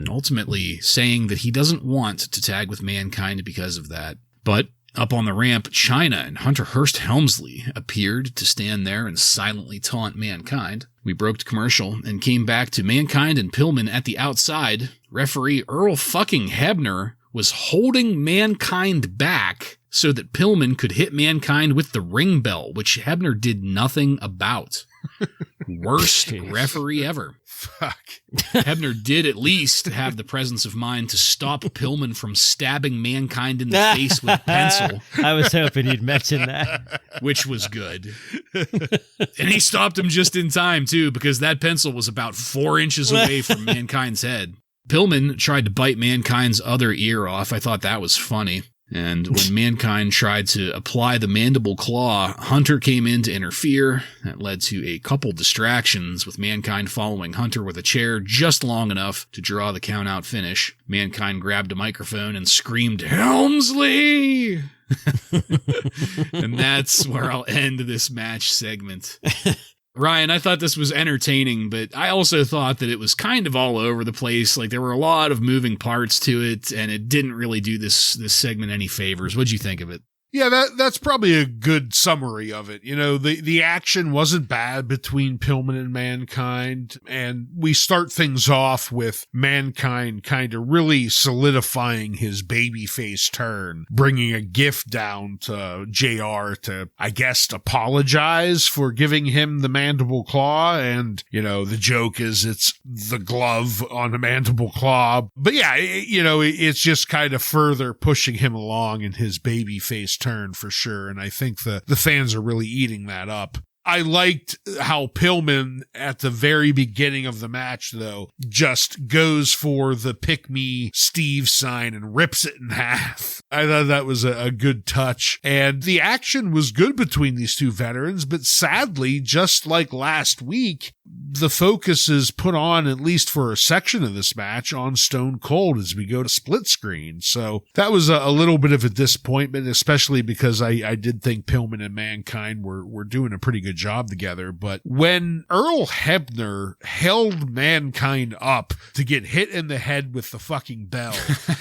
Ultimately saying that he doesn't want to tag with Mankind because of that. But up on the ramp, Chyna and Hunter Hearst Helmsley appeared to stand there and silently taunt Mankind. We broke to commercial and came back to Mankind and Pillman at the outside. Referee Earl fucking Hebner was holding Mankind back so that Pillman could hit Mankind with the ring bell, which Hebner did nothing about. Worst referee ever. Fuck. Hebner did at least have the presence of mind to stop Pillman from stabbing Mankind in the face with a pencil. I was hoping you'd mention that. Which was good. And he stopped him just in time, too, because that pencil was about 4 inches away from Mankind's head. Pillman tried to bite Mankind's other ear off. I thought that was funny. And when Mankind tried to apply the mandible claw, Hunter came in to interfere. That led to a couple distractions, with Mankind following Hunter with a chair just long enough to draw the count-out finish. Mankind grabbed a microphone and screamed, "Helmsley!" And that's where I'll end this match segment. Ryan, I thought this was entertaining, but I also thought that it was kind of all over the place. Like, there were a lot of moving parts to it, and it didn't really do this segment any favors. What'd you think of it? Yeah, that's probably a good summary of it. You know, the action wasn't bad between Pillman and Mankind, and we start things off with Mankind kind of really solidifying his babyface turn, bringing a gift down to JR to, I guess, apologize for giving him the mandible claw, and, you know, the joke is it's the glove on the mandible claw. But yeah, it's just kind of further pushing him along in his babyface turn for sure, and I think the fans are really eating that up. I liked how Pillman at the very beginning of the match, though, just goes for the pick me Steve sign and rips it in half. I thought that was a good touch. And the action was good between these two veterans, but sadly, just like last week, the focus is put on, at least for a section of this match, on Stone Cold as we go to split screen. So that was a little bit of a disappointment, especially because I did think Pillman and Mankind were doing a pretty good job together. But when Earl Hebner held Mankind up to get hit in the head with the fucking bell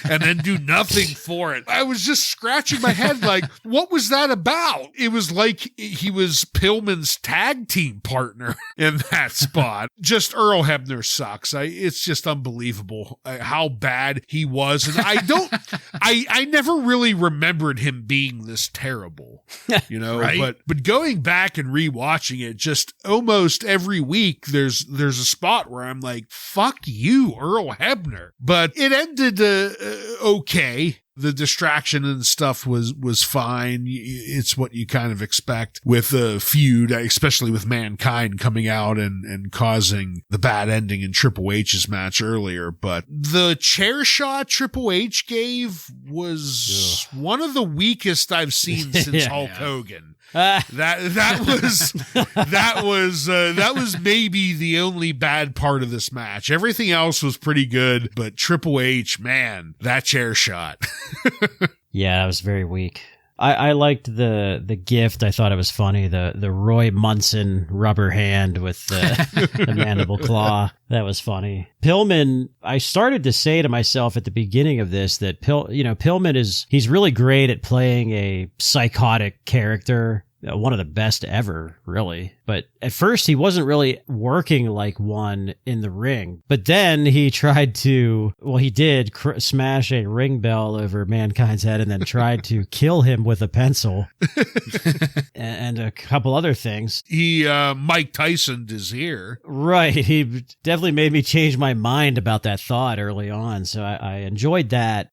and then do nothing for it, I was just scratching my head like, what was that about? It was like he was Pillman's tag team partner in that spot. Just Earl Hebner sucks. It's just unbelievable how bad he was. And I never really remembered him being this terrible, you know, Right? but going back and rewatching it, just almost every week, there's a spot where I'm like, fuck you, Earl Hebner. But it ended okay. The distraction and stuff was fine. It's what you kind of expect with a feud, especially with Mankind coming out and causing the bad ending in Triple H's match earlier. But the chair shot Triple H gave was one of the weakest I've seen since Hulk Hogan. That was maybe the only bad part of this match. Everything else was pretty good, but Triple H, man, that chair shot. Yeah, it was very weak. I liked the gift. I thought it was funny. The Roy Munson rubber hand with the mandible claw. That was funny. Pillman, I started to say to myself at the beginning of this that Pillman he's really great at playing a psychotic character. One of the best ever, really. But at first, he wasn't really working like one in the ring. But then he tried to, he did smash a ring bell over Mankind's head and then tried to kill him with a pencil and a couple other things. He Mike Tyson'd his ear. Right. He definitely made me change my mind about that thought early on. So I enjoyed that.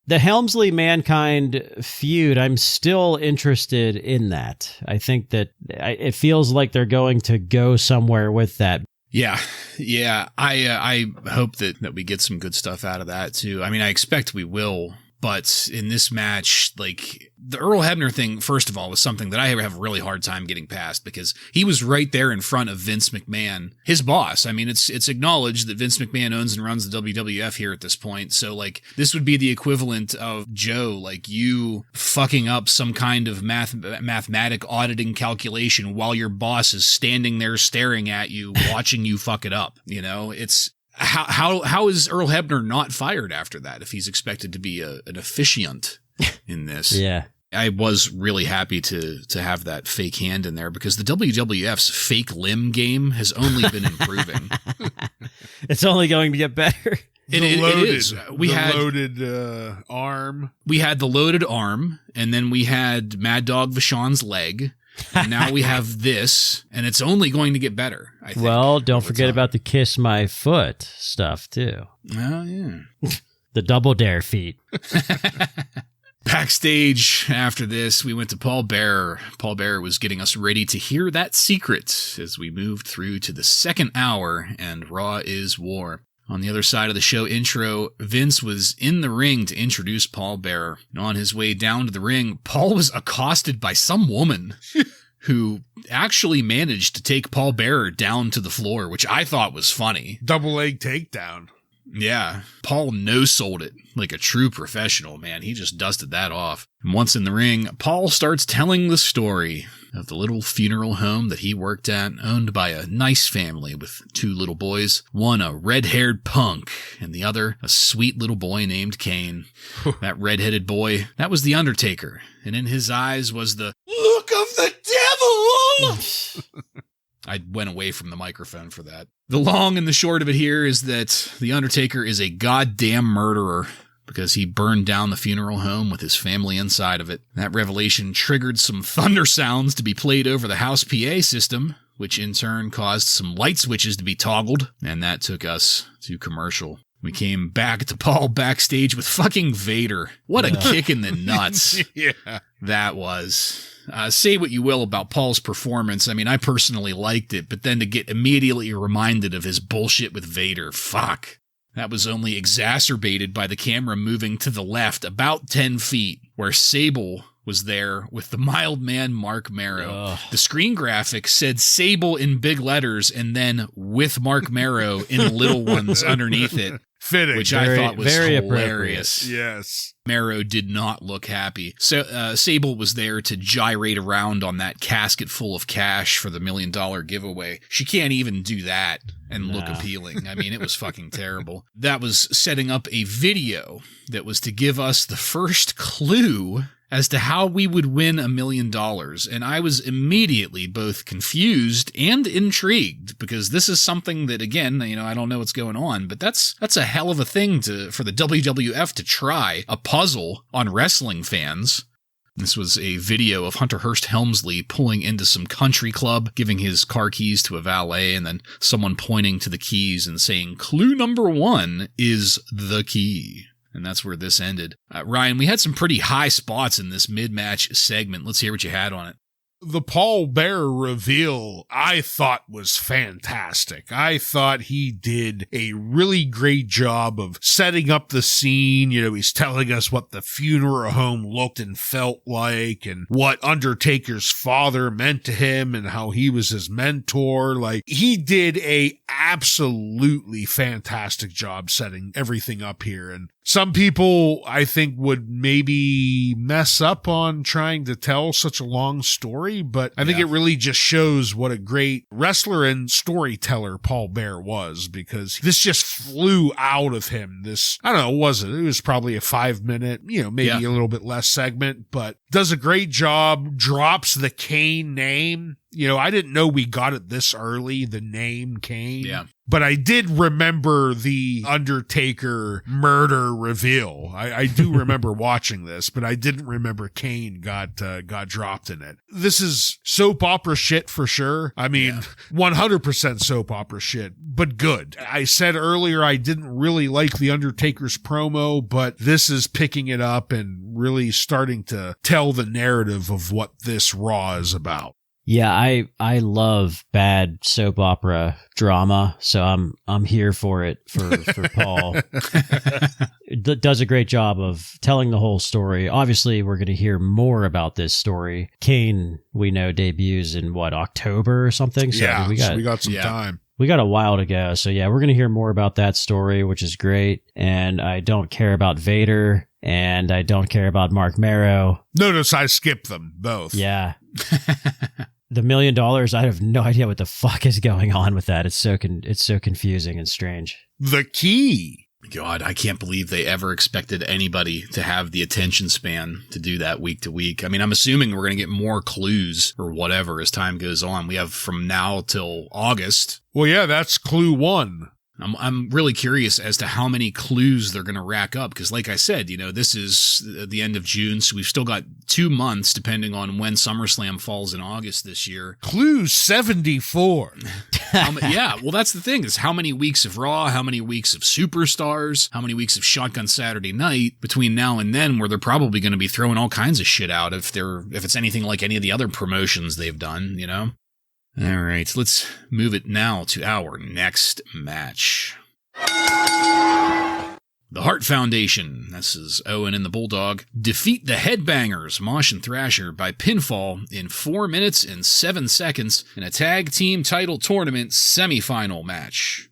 The Helmsley Mankind feud, I'm still interested in that. I think that it feels like they're going to go somewhere with that. Yeah. I hope that we get some good stuff out of that too. I mean, I expect we will, but in this match, like, the Earl Hebner thing, first of all, was something that I have a really hard time getting past, because he was right there in front of Vince McMahon, his boss. I mean, it's acknowledged that Vince McMahon owns and runs the WWF here at this point. So, like, this would be the equivalent of Joe, like, you fucking up some kind of mathematic auditing calculation while your boss is standing there staring at you, watching you fuck it up. You know, it's how is Earl Hebner not fired after that if he's expected to be an officiant in this? Yeah. I was really happy to have that fake hand in there, because the WWF's fake limb game has only been improving. It's only going to get better. It is. We had loaded arm. We had the loaded arm, and then we had Mad Dog Vachon's leg. And now we have this, and it's only going to get better, I think. Well, don't forget about the kiss my foot stuff, too. Oh, yeah. The double dare feet. Backstage after this, we went to Paul Bearer. Paul Bearer was getting us ready to hear that secret as we moved through to the second hour, and Raw is War. On the other side of the show intro, Vince was in the ring to introduce Paul Bearer. And on his way down to the ring, Paul was accosted by some woman who actually managed to take Paul Bearer down to the floor, which I thought was funny. Double leg takedown. Yeah, Paul no-sold it like a true professional, man. He just dusted that off. And once in the ring, Paul starts telling the story of the little funeral home that he worked at, owned by a nice family with 2 little boys, one a red-haired punk, and the other a sweet little boy named Kane. That red-headed boy, that was the Undertaker, and in his eyes was the look of the devil! I went away from the microphone for that. The long and the short of it here is that the Undertaker is a goddamn murderer because he burned down the funeral home with his family inside of it. That revelation triggered some thunder sounds to be played over the house PA system, which in turn caused some light switches to be toggled, and that took us to commercial. We came back to Paul backstage with fucking Vader. What a kick in the nuts. Yeah. That was. Say what you will about Paul's performance. I mean, I personally liked it, but then to get immediately reminded of his bullshit with Vader, fuck. That was only exacerbated by the camera moving to the left about 10 feet, where Sable was there with the mild man Mark Marrow. Ugh. The screen graphic said Sable in big letters and then with Mark Marrow in little ones underneath it. Fitting. Which I thought was very hilarious. Yes. Marrow did not look happy. So Sable was there to gyrate around on that casket full of cash for the $1 million giveaway. She can't even do that and look appealing. I mean, it was fucking terrible. That was setting up a video that was to give us the first clue as to how we would win $1 million. And I was immediately both confused and intrigued because this is something that, again, I don't know what's going on, but that's a hell of a thing for the WWF to try, a puzzle on wrestling fans. This was a video of Hunter Hearst Helmsley pulling into some country club, giving his car keys to a valet, and then someone pointing to the keys and saying, clue number 1 is the key. And that's where this ended. Ryan, we had some pretty high spots in this mid-match segment. Let's hear what you had on it. The Paul Bearer reveal, I thought, was fantastic. I thought he did a really great job of setting up the scene. He's telling us what the funeral home looked and felt like and what Undertaker's father meant to him and how he was his mentor. Like, he did a absolutely fantastic job setting everything up here. And some people, I think, would maybe mess up on trying to tell such a long story, but I think it really just shows what a great wrestler and storyteller Paul Bearer was, because this just flew out of him. This, I don't know, it was probably a 5-minute, maybe a little bit less segment, but does a great job, drops the Kane name. I didn't know we got it this early, the name Kane. Yeah. But I did remember the Undertaker murder reveal. I do remember watching this, but I didn't remember Kane got dropped in it. This is soap opera shit for sure. I mean, 100% soap opera shit, but good. I said earlier I didn't really like the Undertaker's promo, but this is picking it up and really starting to tell the narrative of what this Raw is about. Yeah, I love bad soap opera drama, so I'm here for it for Paul. It does a great job of telling the whole story. Obviously, we're going to hear more about this story. Kane, we know, debuts in October or something. So we got some time. We got a while to go. So yeah, we're going to hear more about that story, which is great. And I don't care about Vader, and I don't care about Mark Marrow. Notice I skipped them both. Yeah. The $1 million, I have no idea what the fuck is going on with that. It's so confusing and strange. The key. God, I can't believe they ever expected anybody to have the attention span to do that week to week. I mean, I'm assuming we're going to get more clues or whatever as time goes on. We have from now till August. Well, yeah, that's clue 1. I'm really curious as to how many clues they're going to rack up, because like I said, this is the end of June, so we've still got 2 months depending on when SummerSlam falls in August this year. Clue 74. Yeah, well, that's the thing, is how many weeks of Raw, how many weeks of Superstars, how many weeks of Shotgun Saturday Night between now and then, where they're probably going to be throwing all kinds of shit out if it's anything like any of the other promotions they've done, All right, let's move it now to our next match. The Hart Foundation, this is Owen and the Bulldog, defeat the Headbangers, Mosh and Thrasher, by pinfall in 4 minutes and 7 seconds in a tag team title tournament semifinal match.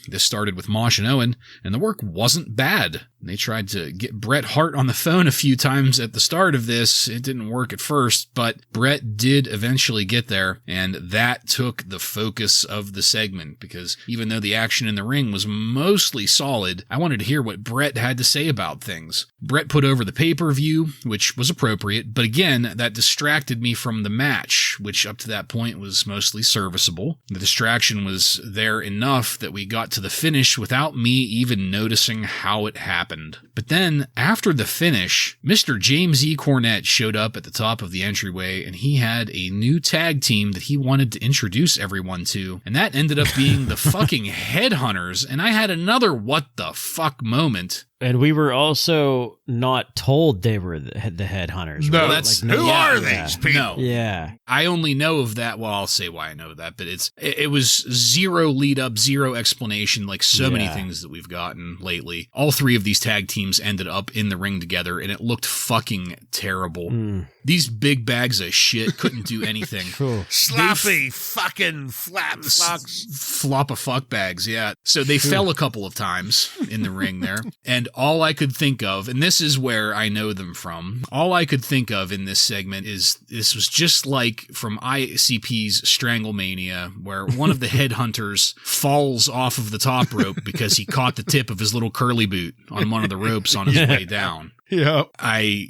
This started with Mosh and Owen, and the work wasn't bad. They tried to get Bret Hart on the phone a few times at the start of this. It didn't work at first, but Bret did eventually get there, and that took the focus of the segment, because even though the action in the ring was mostly solid, I wanted to hear what Bret had to say about things. Bret put over the pay-per-view, which was appropriate, but again, that distracted me from the match, which up to that point was mostly serviceable. The distraction was there enough that we got to the finish without me even noticing how it happened. But then, after the finish, Mr. James E. Cornette showed up at the top of the entryway, and he had a new tag team that he wanted to introduce everyone to, and that ended up being the fucking Headhunters, and I had another what the fuck moment. And we were also not told they were the Headhunters. No, right? that's Like, who are these people? No. Yeah. I only know of that. Well, I'll say why I know that, but it was zero lead up, zero explanation, like so many things that we've gotten lately. All 3 of these tag teams ended up in the ring together, and it looked fucking terrible. These big bags of shit couldn't do anything. Sloppy fucking flap fucks. Flop of fuck bags, yeah. So they fell a couple of times in the ring there, and all I could think of, and this is where I know them from, all I could think of in this segment is this was just like from ICP's Stranglemania, where one of the Headhunters falls off of the top rope because he caught the tip of his little curly boot on one of the ropes on his way down. Yeah. I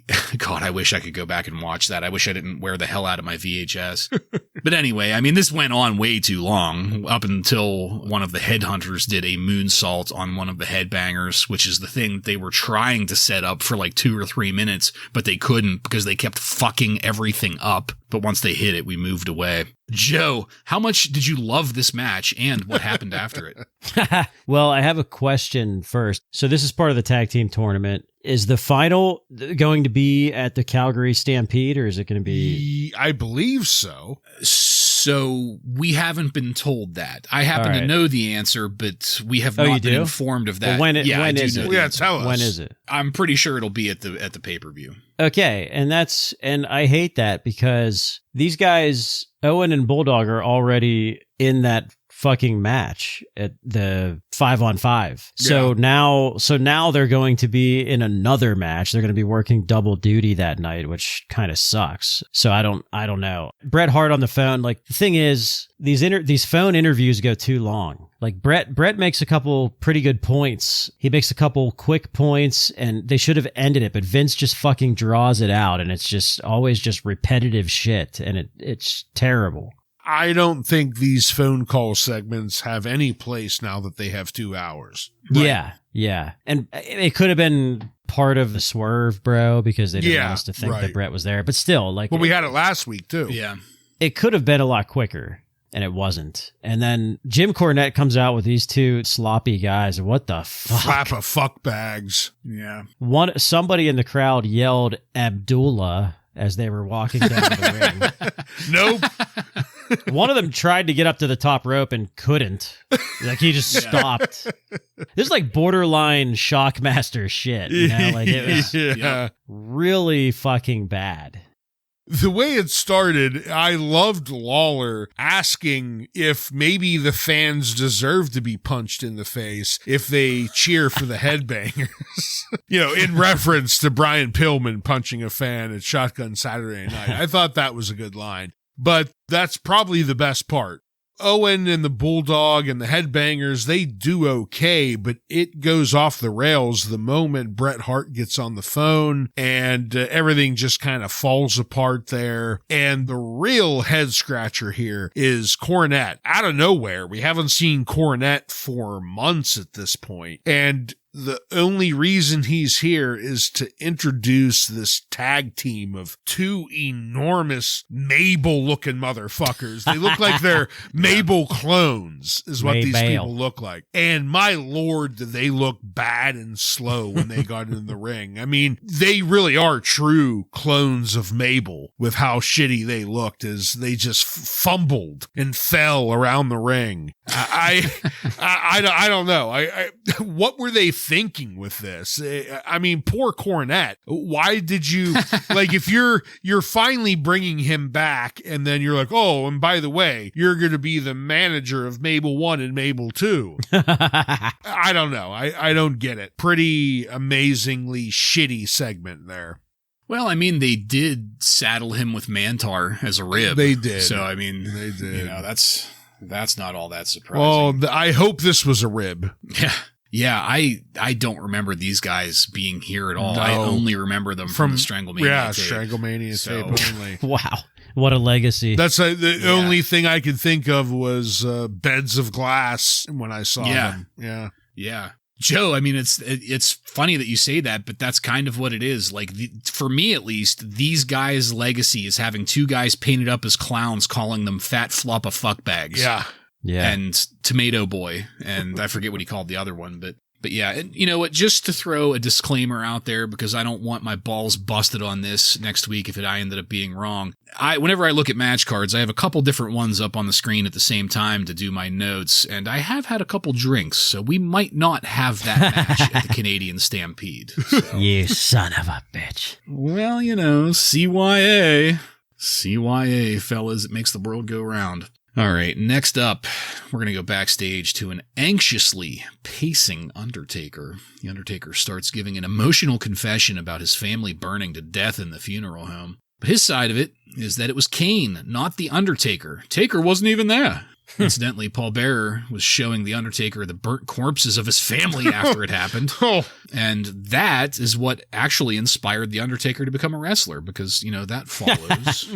wish I could go back and watch that. I wish I didn't wear the hell out of my VHS. But anyway, I mean, this went on way too long, up until one of the Headhunters did a moonsault on one of the Headbangers, which is the thing that they were trying to set up for like 2 or 3 minutes, but they couldn't because they kept fucking everything up. But once they hit it, we moved away. Joe, how much did you love this match and what happened after it? Well, I have a question first. So this is part of the tag team tournament. Is the final going to be at the Calgary Stampede, or is it going to be? I believe so. So we haven't been told that. I happen to know the answer, but we have not been informed of that. Well, when is it? Yeah, tell us. When is it? I'm pretty sure it'll be at the pay-per-view. Okay, and I hate that because these guys, Owen and Bulldog, are already in that fucking match at the 5-on-5. So now they're going to be in another match. They're going to be working double duty that night, which kind of sucks. So I don't know. Bret Hart on the phone. Like, the thing is, these phone interviews go too long. Like, Bret makes a couple pretty good points. He makes a couple quick points, and they should have ended it, but Vince just fucking draws it out, and it's just always just repetitive shit, and it's terrible. I don't think these phone call segments have any place now that they have 2 hours. Right? Yeah. And it could have been part of the swerve, bro, because they didn't want us to think that Bret was there. But still, like... Well, we had it last week, too. Yeah. It could have been a lot quicker, and it wasn't. And then Jim Cornette comes out with these 2 sloppy guys. What the fuck? Flap of fuck bags. Yeah. Somebody in the crowd yelled Abdullah as they were walking down the ring. Nope. One of them tried to get up to the top rope and couldn't. Like, he just stopped. This is like borderline Shockmaster shit, you know? Like, it was really fucking bad. The way it started, I loved Lawler asking if maybe the fans deserve to be punched in the face if they cheer for the Headbangers. In reference to Brian Pillman punching a fan at Shotgun Saturday Night. I thought that was a good line. But that's probably the best part. Owen and the Bulldog and the Headbangers, they do okay, but it goes off the rails the moment Bret Hart gets on the phone, and everything just kind of falls apart there. And the real head scratcher here is Cornette. Out of nowhere, we haven't seen Cornette for months at this point, and the only reason he's here is to introduce this tag team of two enormous Mabel-looking motherfuckers. They look like they're Mabel clones, is what these people look like. And my lord, do they look bad and slow when they got in the ring. I mean, they really are true clones of Mabel with how shitty they looked as they just fumbled and fell around the ring. I don't know. What were they thinking with this? I mean, poor Cornette. Why did you like, if you're finally bringing him back and then you're like, oh, and by the way, you're going to be the manager of Mabel 1 and Mabel 2. I don't know. I don't get it. Pretty amazingly shitty segment there. Well, I mean, they did saddle him with Mantar as a rib. They did. So, I mean, they did. You know, that's not all that surprising. Well, I hope this was a rib. Yeah. Yeah, I don't remember these guys being here at all. No. I only remember them from the Stranglemania tape. Stranglemania tape only. Wow. What a legacy. That's the only thing I could think of was Beds of Glass when I saw them. Yeah. Yeah. Joe, I mean, it's funny that you say that, but that's kind of what it is. Like, for me at least, these guys' legacy is having two guys painted up as clowns, calling them Fat Flop of Fuckbags. Yeah. Yeah. And Tomato Boy, and I forget what he called the other one, but yeah, and you know what, just to throw a disclaimer out there, because I don't want my balls busted on this next week if I ended up being wrong. Whenever I look at match cards, I have a couple different ones up on the screen at the same time to do my notes, and I have had a couple drinks, so we might not have that match at the Canadian Stampede. So. You son of a bitch. Well, you know, CYA, fellas, it makes the world go round. All right, next up, we're going to go backstage to an anxiously pacing Undertaker. The Undertaker starts giving an emotional confession about his family burning to death in the funeral home. But his side of it is that it was Kane, not the Undertaker. Taker wasn't even there. Incidentally, Paul Bearer was showing the Undertaker the burnt corpses of his family after it happened. And that is what actually inspired the Undertaker to become a wrestler, because, you know, that follows.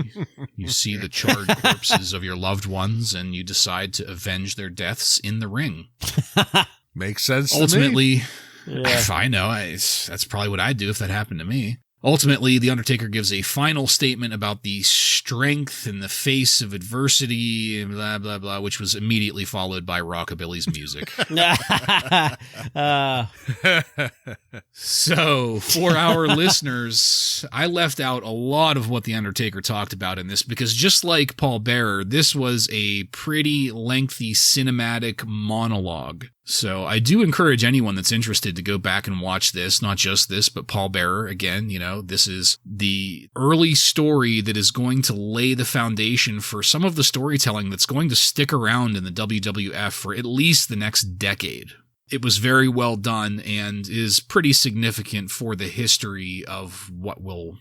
You see the charred corpses of your loved ones and you decide to avenge their deaths in the ring. Makes sense Ultimately, to me. If I know, that's probably what I'd do if that happened to me. Ultimately, the Undertaker gives a final statement about the strength in the face of adversity and blah, blah, blah, which was immediately followed by Rockabilly's music. So, for our listeners, I left out a lot of what the Undertaker talked about in this, because just like Paul Bearer, this was a pretty lengthy cinematic monologue. So I do encourage anyone that's interested to go back and watch this, not just this, but Paul Bearer. Again, you know, this is the early story that is going to lay the foundation for some of the storytelling that's going to stick around in the WWF for at least the next decade. It was very well done and is pretty significant for the history of what will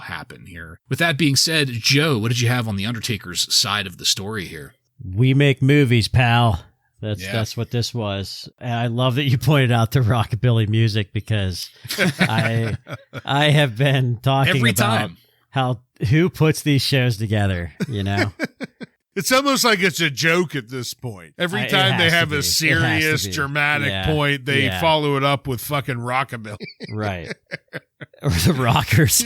happen here. With that being said, Joe, what did you have on the Undertaker's side of the story here? We make movies, pal. That's what this was. And I love that you pointed out the rockabilly music, because I have been talking every about time. Who puts these shows together, you know? It's almost like it's a joke at this point. Every time they have a serious, dramatic point, they follow it up with fucking rockabilly. Right. Or the rockers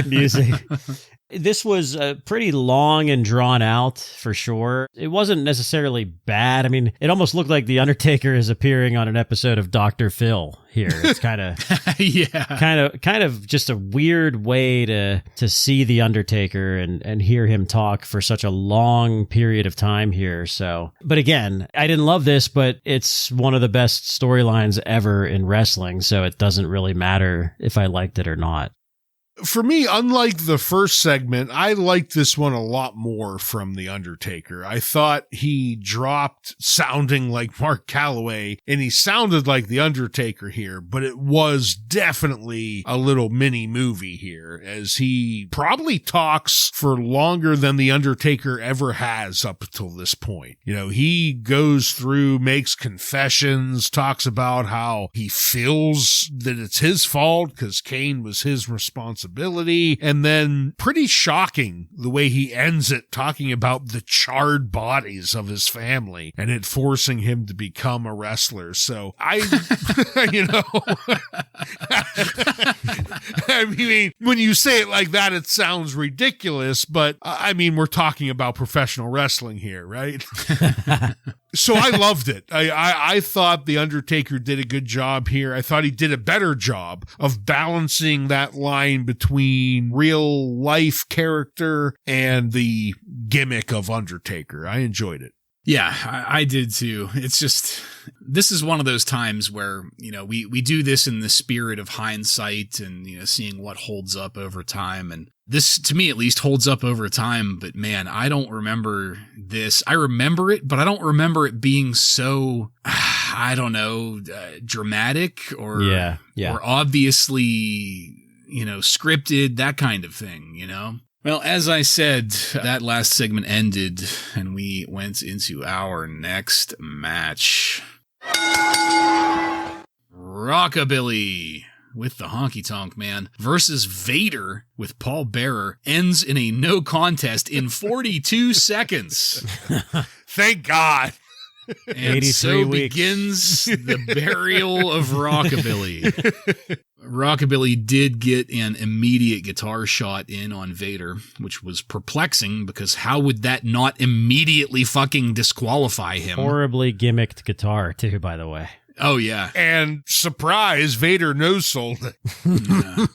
music. This was pretty long and drawn out, for sure. It wasn't necessarily bad. I mean, it almost looked like The Undertaker is appearing on an episode of Dr. Phil here. It's kind of kind of just a weird way to see The Undertaker and hear him talk for such a long period of time here. So, but again, I didn't love this, but it's one of the best storylines ever in wrestling, so it doesn't really matter if I liked it or not. For me, unlike the first segment, I liked this one a lot more from The Undertaker. I thought he dropped sounding like Mark Calloway, and he sounded like The Undertaker here, but it was definitely a little mini movie here, as he probably talks for longer than The Undertaker ever has up until this point. You know, he goes through, makes confessions, talks about how he feels that it's his fault because Kane was his responsibility. And then pretty shocking the way he ends it, talking about the charred bodies of his family and it forcing him to become a wrestler. So you know, I mean, when you say it like that, it sounds ridiculous, but I mean, we're talking about professional wrestling here, right? So I loved it. I thought The Undertaker did a good job here. I thought he did a better job of balancing that line between real life character and the gimmick of Undertaker. I enjoyed it. Yeah, I did too. It's just, this is one of those times where, you know, we do this in the spirit of hindsight and, you know, seeing what holds up over time. And this, to me at least, holds up over time. But man, I don't remember this. I remember it, but I don't remember it being so, I don't know, dramatic or obviously, you know, scripted, that kind of thing, you know? Well, as I said, that last segment ended and we went into our next match. Rockabilly with the Honky Tonk Man versus Vader with Paul Bearer ends in a no contest in 42 seconds. Thank God. And so begins the burial of Rockabilly. Rockabilly did get an immediate guitar shot in on Vader, which was perplexing because how would that not immediately fucking disqualify him? Horribly gimmicked guitar, too, by the way. Oh, yeah. And surprise, Vader no-sold it. Yeah.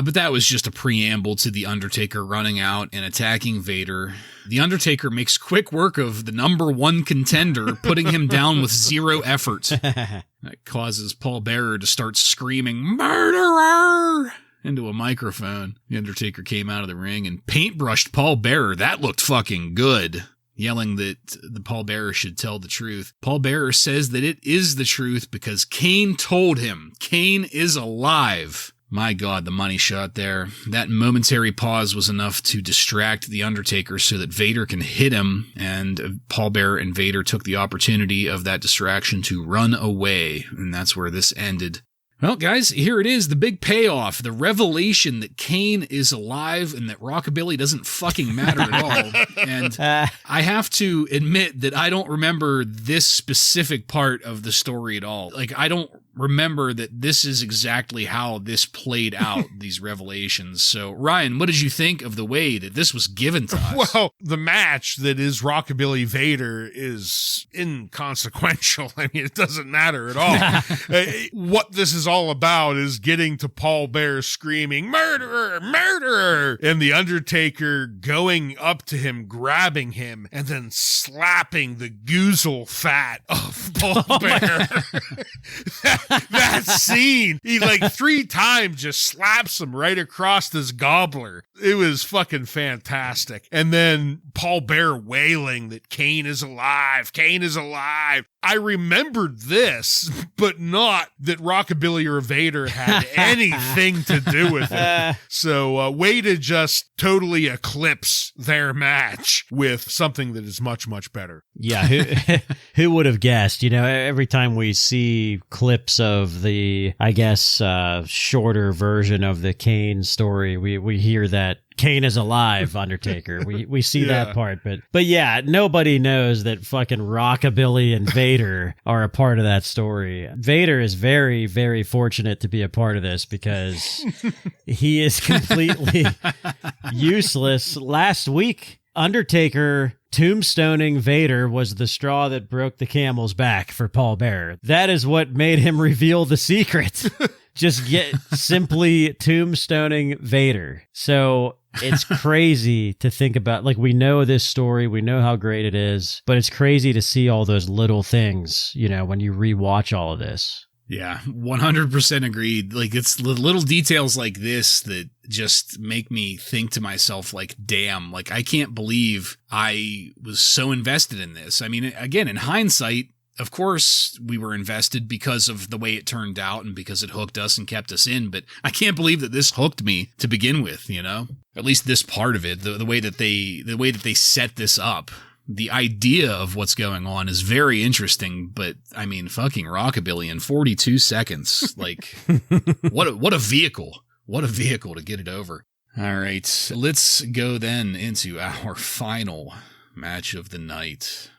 But that was just a preamble to The Undertaker running out and attacking Vader. The Undertaker makes quick work of the number one contender, putting him down with zero effort. That causes Paul Bearer to start screaming, "Murderer!" into a microphone. The Undertaker came out of the ring and paintbrushed Paul Bearer. That looked fucking good. Yelling that the Paul Bearer should tell the truth. Paul Bearer says that it is the truth because Kane told him. Kane is alive. My God, the money shot there. That momentary pause was enough to distract The Undertaker so that Vader can hit him, and Paul Bearer and Vader took the opportunity of that distraction to run away, and that's where this ended. Well, guys, here it is, the big payoff, the revelation that Kane is alive and that Rockabilly doesn't fucking matter at all. And I have to admit that I don't remember this specific part of the story at all. Like, I don't remember that this is exactly how this played out, these revelations. So, Ryan, what did you think of the way that this was given to us? Well, the match that is Rockabilly Vader is inconsequential. I mean, it doesn't matter at all. What this is all about is getting to Paul Bearer screaming, "Murderer! Murderer!" and The Undertaker going up to him, grabbing him, and then slapping the goozle fat of Paul Bearer. That scene, he like 3 times just slaps him right across his gobbler. It was fucking fantastic. And then Paul Bearer wailing that Kane is alive, Kane is alive. I remembered this, but not that Rockabilly or Vader had anything to do with it. So way to just totally eclipse their match with something that is much, much better. Yeah, who would have guessed? You know, every time we see clips of the, I guess, shorter version of the Kane story, we hear that Kane is alive, Undertaker. We see that part, but yeah, nobody knows that fucking Rockabilly and Vader are a part of that story. Vader is very, very fortunate to be a part of this because he is completely useless. Last week, Undertaker tombstoning Vader was the straw that broke the camel's back for Paul Bearer. That is what made him reveal the secret. Just simply tombstoning Vader. So it's crazy to think about. Like, we know this story, we know how great it is, but it's crazy to see all those little things, you know, when you rewatch all of this. Yeah, 100% agreed. Like, it's the little details like this that just make me think to myself, like, damn, like, I can't believe I was so invested in this. I mean, again, in hindsight, of course, we were invested because of the way it turned out and because it hooked us and kept us in. But I can't believe that this hooked me to begin with, you know, at least this part of it, the way that they set this up. The idea of what's going on is very interesting, but I mean, fucking Rockabilly in 42 seconds. Like, what a vehicle. What a vehicle to get it over. All right, let's go then into our final match of the night.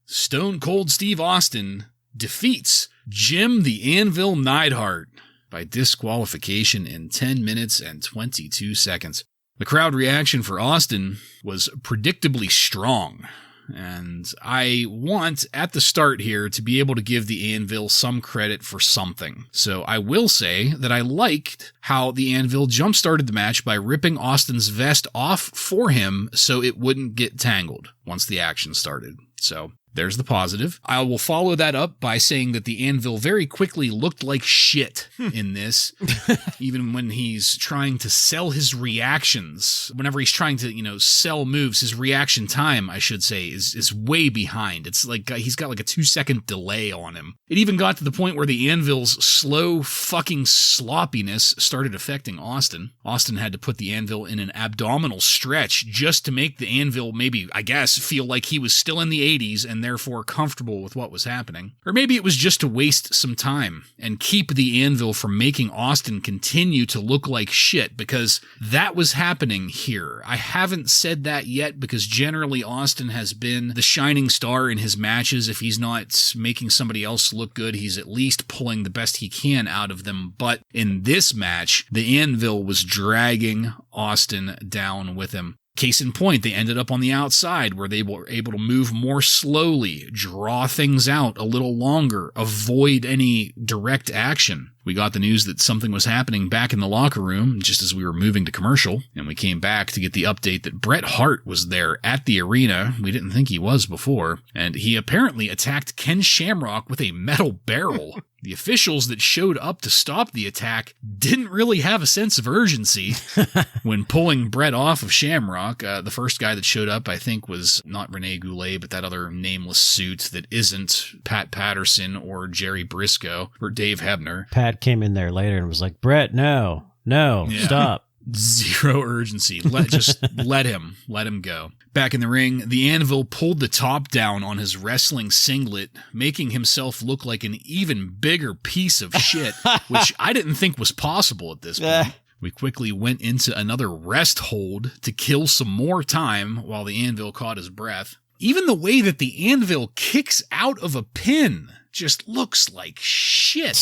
Stone Cold Steve Austin defeats Jim the Anvil Neidhart by disqualification in 10 minutes and 22 seconds. The crowd reaction for Austin was predictably strong, and I want, at the start here, to be able to give the Anvil some credit for something. So I will say that I liked how the Anvil jump-started the match by ripping Austin's vest off for him so it wouldn't get tangled once the action started. So there's the positive. I will follow that up by saying that the Anvil very quickly looked like shit in this, even when he's trying to sell his reactions. Whenever he's trying to, sell moves, his reaction time, I should say, is way behind. It's like he's got like a 2-second delay on him. It even got to the point where the Anvil's slow fucking sloppiness started affecting Austin. Austin had to put the Anvil in an abdominal stretch just to make the Anvil maybe, I guess, feel like he was still in the 80s and therefore comfortable with what was happening. Or maybe it was just to waste some time and keep the Anvil from making Austin continue to look like shit, because that was happening here. I haven't said that yet because generally Austin has been the shining star in his matches. If he's not making somebody else look good, he's at least pulling the best he can out of them. But in this match, the Anvil was dragging Austin down with him. Case in point, they ended up on the outside where they were able to move more slowly, draw things out a little longer, avoid any direct action. We got the news that something was happening back in the locker room just as we were moving to commercial, and we came back to get the update that Bret Hart was there at the arena. We didn't think he was before, and he apparently attacked Ken Shamrock with a metal barrel. The officials that showed up to stop the attack didn't really have a sense of urgency when pulling Bret off of Shamrock. The first guy that showed up, I think, was not Rene Goulet, but that other nameless suit that isn't Pat Patterson or Jerry Briscoe or Dave Hebner. Pat came in there later and was like, Bret, no, stop. Zero urgency. Let him go. Back in the ring, the Anvil pulled the top down on his wrestling singlet, making himself look like an even bigger piece of shit, which I didn't think was possible at this point. We quickly went into another rest hold to kill some more time while the Anvil caught his breath. Even the way that the Anvil kicks out of a pin just looks like shit.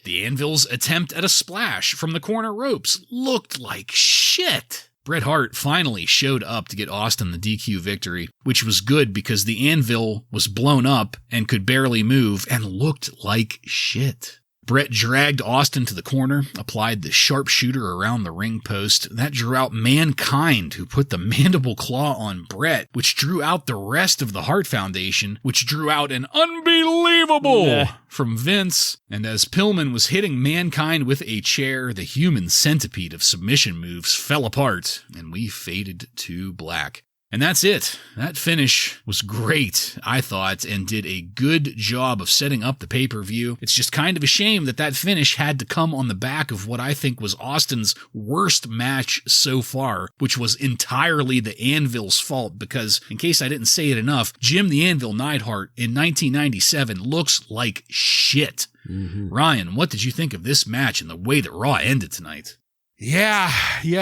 The Anvil's attempt at a splash from the corner ropes looked like shit. Bret Hart finally showed up to get Austin the DQ victory, which was good because the Anvil was blown up and could barely move and looked like shit. Bret dragged Austin to the corner, applied the sharpshooter around the ring post. That drew out Mankind, who put the mandible claw on Bret, which drew out the rest of the Hart Foundation, which drew out an unbelievable from Vince. And as Pillman was hitting Mankind with a chair, the human centipede of submission moves fell apart, and we faded to black. And that's it. That finish was great, I thought, and did a good job of setting up the pay-per-view. It's just kind of a shame that finish had to come on the back of what I think was Austin's worst match so far, which was entirely the Anvil's fault, because, in case I didn't say it enough, Jim the Anvil Neidhart in 1997 looks like shit. Mm-hmm. Ryan, what did you think of this match and the way that Raw ended tonight? Yeah,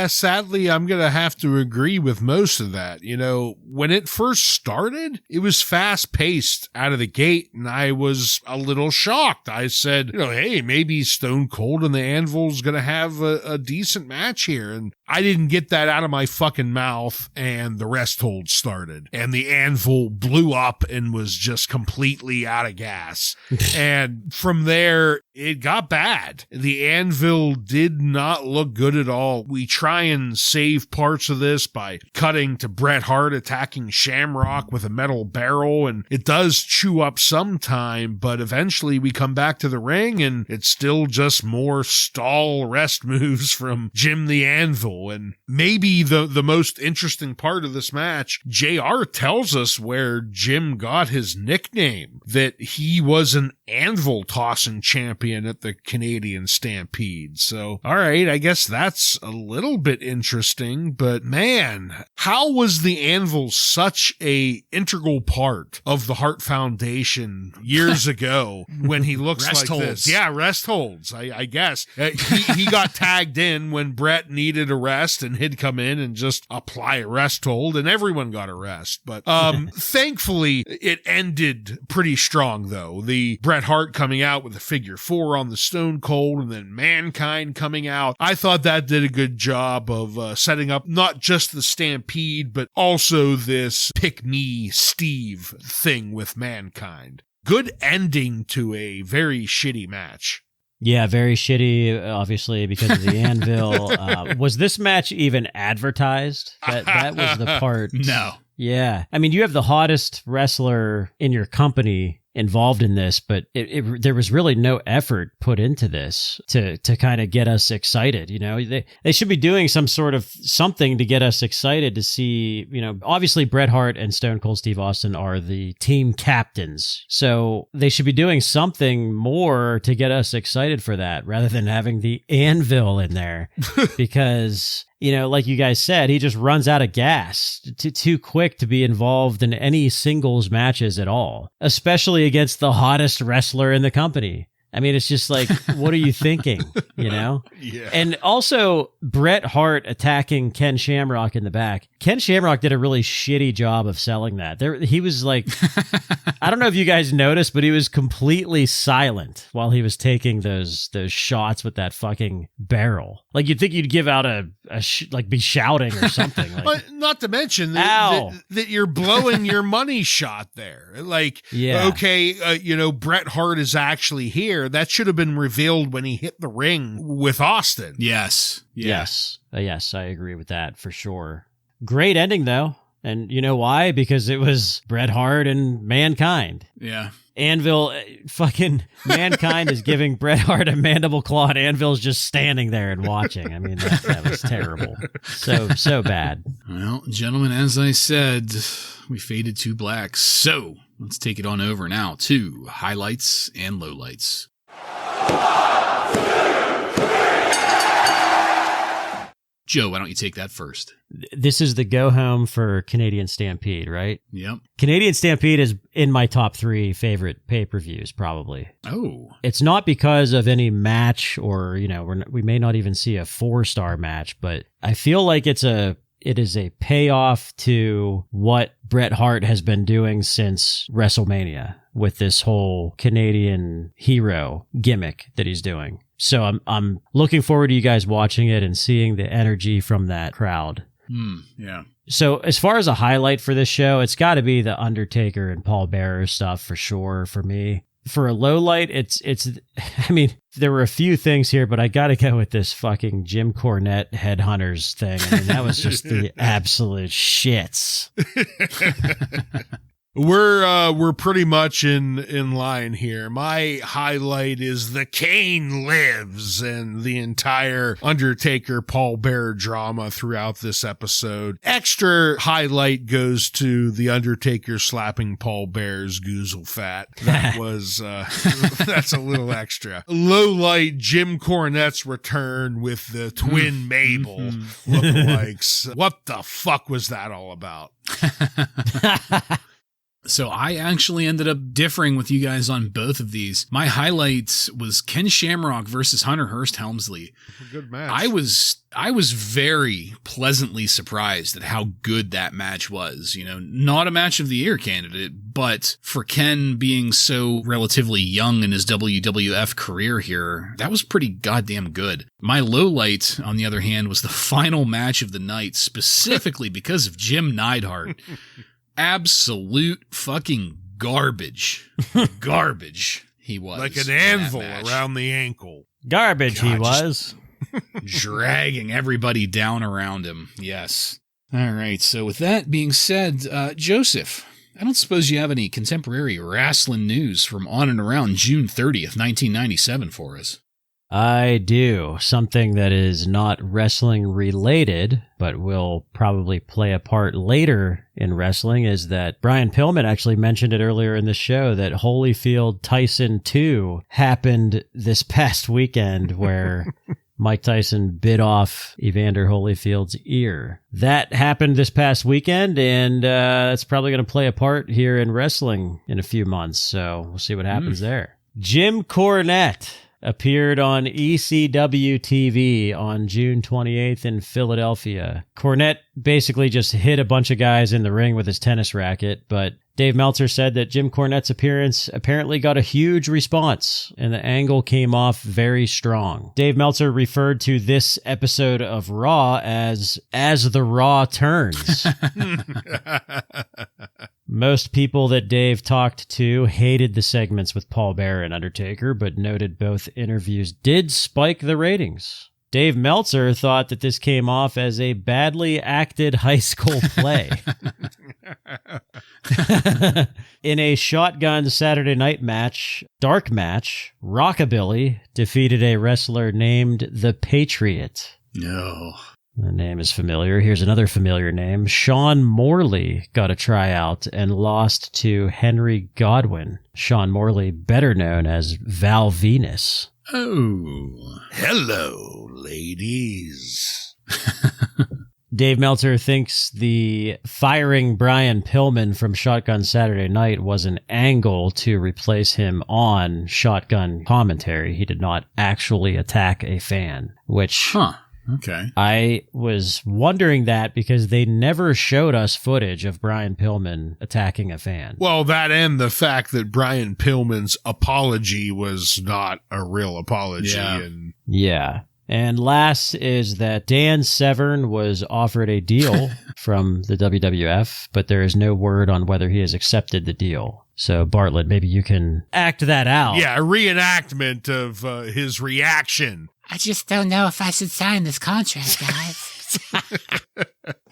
sadly, I'm going to have to agree with most of that. When it first started, it was fast-paced out of the gate, and I was a little shocked. I said, hey, maybe Stone Cold and the Anvil's going to have a decent match here. And I didn't get that out of my fucking mouth, and the rest hold started. And the anvil blew up and was just completely out of gas. And from there, it got bad. The anvil did not look good at all. We try and save parts of this by cutting to Bret Hart attacking Shamrock with a metal barrel, and it does chew up some time, but eventually we come back to the ring, and it's still just more stall rest moves from Jim the Anvil. And maybe the most interesting part of this match, JR tells us where Jim got his nickname, that he was an anvil tossing champion at the Canadian Stampede. So, all right, I guess that's a little bit interesting, but man, how was the anvil such a integral part of the Hart Foundation years ago when he looks Rest like holds. this? Yeah, rest holds, I guess. He got tagged in when Bret needed a rest, and he'd come in and just apply a rest hold, and everyone got a rest. But thankfully, it ended pretty strong, though. The Bret Hart coming out with a figure 4 on the Stone Cold, and then Mankind coming out. I thought that did a good job of setting up not just the Stampede, but also this pick me Steve thing with Mankind. Good ending to a very shitty match. Yeah, very shitty, obviously, because of the anvil. Was this match even advertised? That was the part. No. Yeah. I mean, you have the hottest wrestler in your company involved in this, but there was really no effort put into this to kind of get us excited. You know, they should be doing some sort of something to get us excited to see, you know, obviously Bret Hart and Stone Cold Steve Austin are the team captains. So they should be doing something more to get us excited for that rather than having the anvil in there because, you know, like you guys said, he just runs out of gas too quick to be involved in any singles matches at all, especially against the hottest wrestler in the company. I mean, it's just like, what are you thinking, you know? Yeah. And also, Bret Hart attacking Ken Shamrock in the back. Ken Shamrock did a really shitty job of selling that. He was like, I don't know if you guys noticed, but he was completely silent while he was taking those shots with that fucking barrel. Like, you'd think you'd give out like be shouting or something. Like, but not to mention that you're blowing your money shot there. Like, yeah. Okay, you know, Bret Hart is actually here. That should have been revealed when he hit the ring with Austin. Yes. Yeah. Yes, I agree with that for sure. Great ending, though. And you know why? Because it was Bret Hart and Mankind. Yeah. Anvil, fucking Mankind is giving Bret Hart a mandible claw, and Anvil's just standing there and watching. I mean, that was terrible. So bad. Well, gentlemen, as I said, we faded to black. So let's take it on over now to highlights and lowlights. Joe, why don't you take that first? This is the go home for Canadian Stampede, right? Yep. Canadian Stampede is in my top 3 favorite pay-per-views, probably. Oh. It's not because of any match or, you know, we may not even see a 4-star match, but I feel like it is a payoff to what Bret Hart has been doing since WrestleMania with this whole Canadian hero gimmick that he's doing. So I'm looking forward to you guys watching it and seeing the energy from that crowd. Yeah. So as far as a highlight for this show, it's got to be the Undertaker and Paul Bearer stuff for sure for me. For a low light, it's I mean, there were a few things here, but I got to go with this fucking Jim Cornette Headhunters thing. I mean, that was just the absolute shits. We're pretty much in line here. My highlight is the Kane lives and the entire Undertaker Paul Bearer drama throughout this episode. Extra highlight goes to the Undertaker slapping Paul Bearer's goozle fat. That was that's a little extra. Low light, Jim Cornette's return with the twin Mabel lookalikes. What the fuck was that all about? So I actually ended up differing with you guys on both of these. My highlight was Ken Shamrock versus Hunter Hearst Helmsley. Good match. I was very pleasantly surprised at how good that match was. Not a match of the year candidate, but for Ken being so relatively young in his WWF career here, that was pretty goddamn good. My low light, on the other hand, was the final match of the night, specifically because of Jim Neidhart. Absolute fucking garbage. Garbage he was. Like an anvil around the ankle. Garbage he was. Dragging everybody down around him. Yes. All right. So with that being said, Joseph, I don't suppose you have any contemporary wrestling news from on and around June 30th, 1997 for us? I do. Something that is not wrestling related, but will probably play a part later in wrestling, is that Brian Pillman actually mentioned it earlier in the show that Holyfield Tyson 2 happened this past weekend, where Mike Tyson bit off Evander Holyfield's ear. That happened this past weekend, and it's probably going to play a part here in wrestling in a few months, so we'll see what happens there. Jim Cornette appeared on ECW TV on June 28th in Philadelphia. Cornette basically just hit a bunch of guys in the ring with his tennis racket, but Dave Meltzer said that Jim Cornette's appearance apparently got a huge response, and the angle came off very strong. Dave Meltzer referred to this episode of Raw as the Raw turns. Most people that Dave talked to hated the segments with Paul Bearer and Undertaker, but noted both interviews did spike the ratings. Dave Meltzer thought that this came off as a badly acted high school play. In a Shotgun Saturday Night match, dark match, Rockabilly defeated a wrestler named The Patriot. No. The name is familiar. Here's another familiar name. Sean Morley got a tryout and lost to Henry Godwin. Sean Morley, better known as Val Venus. Oh. Hello, ladies. Dave Meltzer thinks the firing Brian Pillman from Shotgun Saturday Night was an angle to replace him on Shotgun commentary. He did not actually attack a fan, which... Okay. I was wondering that because they never showed us footage of Brian Pillman attacking a fan. Well, that and the fact that Brian Pillman's apology was not a real apology. Yeah. And last is that Dan Severn was offered a deal from the WWF, but there is no word on whether he has accepted the deal. So, Bartlett, maybe you can act that out. Yeah, a reenactment of his reaction. I just don't know if I should sign this contract, guys.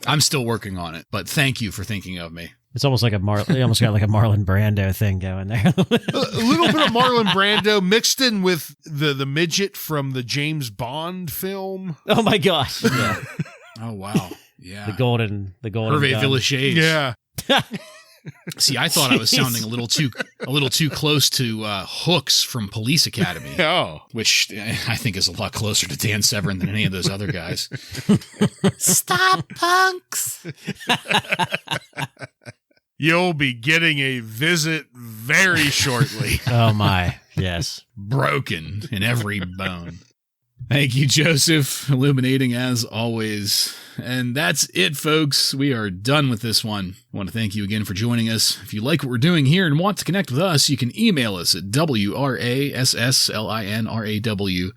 I'm still working on it, but thank you for thinking of me. It's almost like you almost got like a Marlon Brando thing going there. A little bit of Marlon Brando mixed in with the midget from the James Bond film. Oh my gosh. Yeah. Oh wow. Yeah. The golden Hervé gun. Villechaize. Yeah. See, I thought I was sounding a little too close to Hooks from Police Academy. Oh. Which I think is a lot closer to Dan Severn than any of those other guys. Stop, punks. You'll be getting a visit very shortly. Oh my, yes. Broken in every bone. Thank you, Joseph, illuminating as always. And that's it, folks. We are done with this one. I want to thank you again for joining us. If you like what we're doing here and want to connect with us, you can email us at WRASSLINRAW.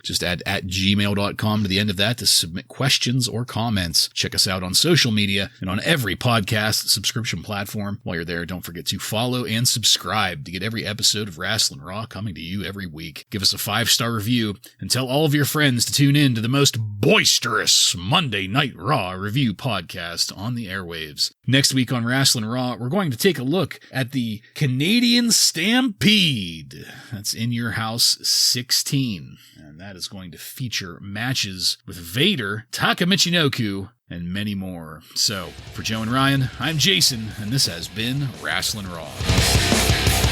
Just add @gmail.com to the end of that to submit questions or comments. Check us out on social media and on every podcast subscription platform. While you're there, don't forget to follow and subscribe to get every episode of Wrasslin Raw coming to you every week. Give us a 5-star review and tell all of your friends to tune in to the most boisterous Monday Night Raw review podcast on the airwaves. Next week on Wrasslin Raw, we're going to take a look at the Canadian Stampede. That's In Your House 16. And that is going to feature matches with Vader, Taka Michinoku, and many more. So, for Joe and Ryan, I'm Jason, and this has been Wrasslin Raw.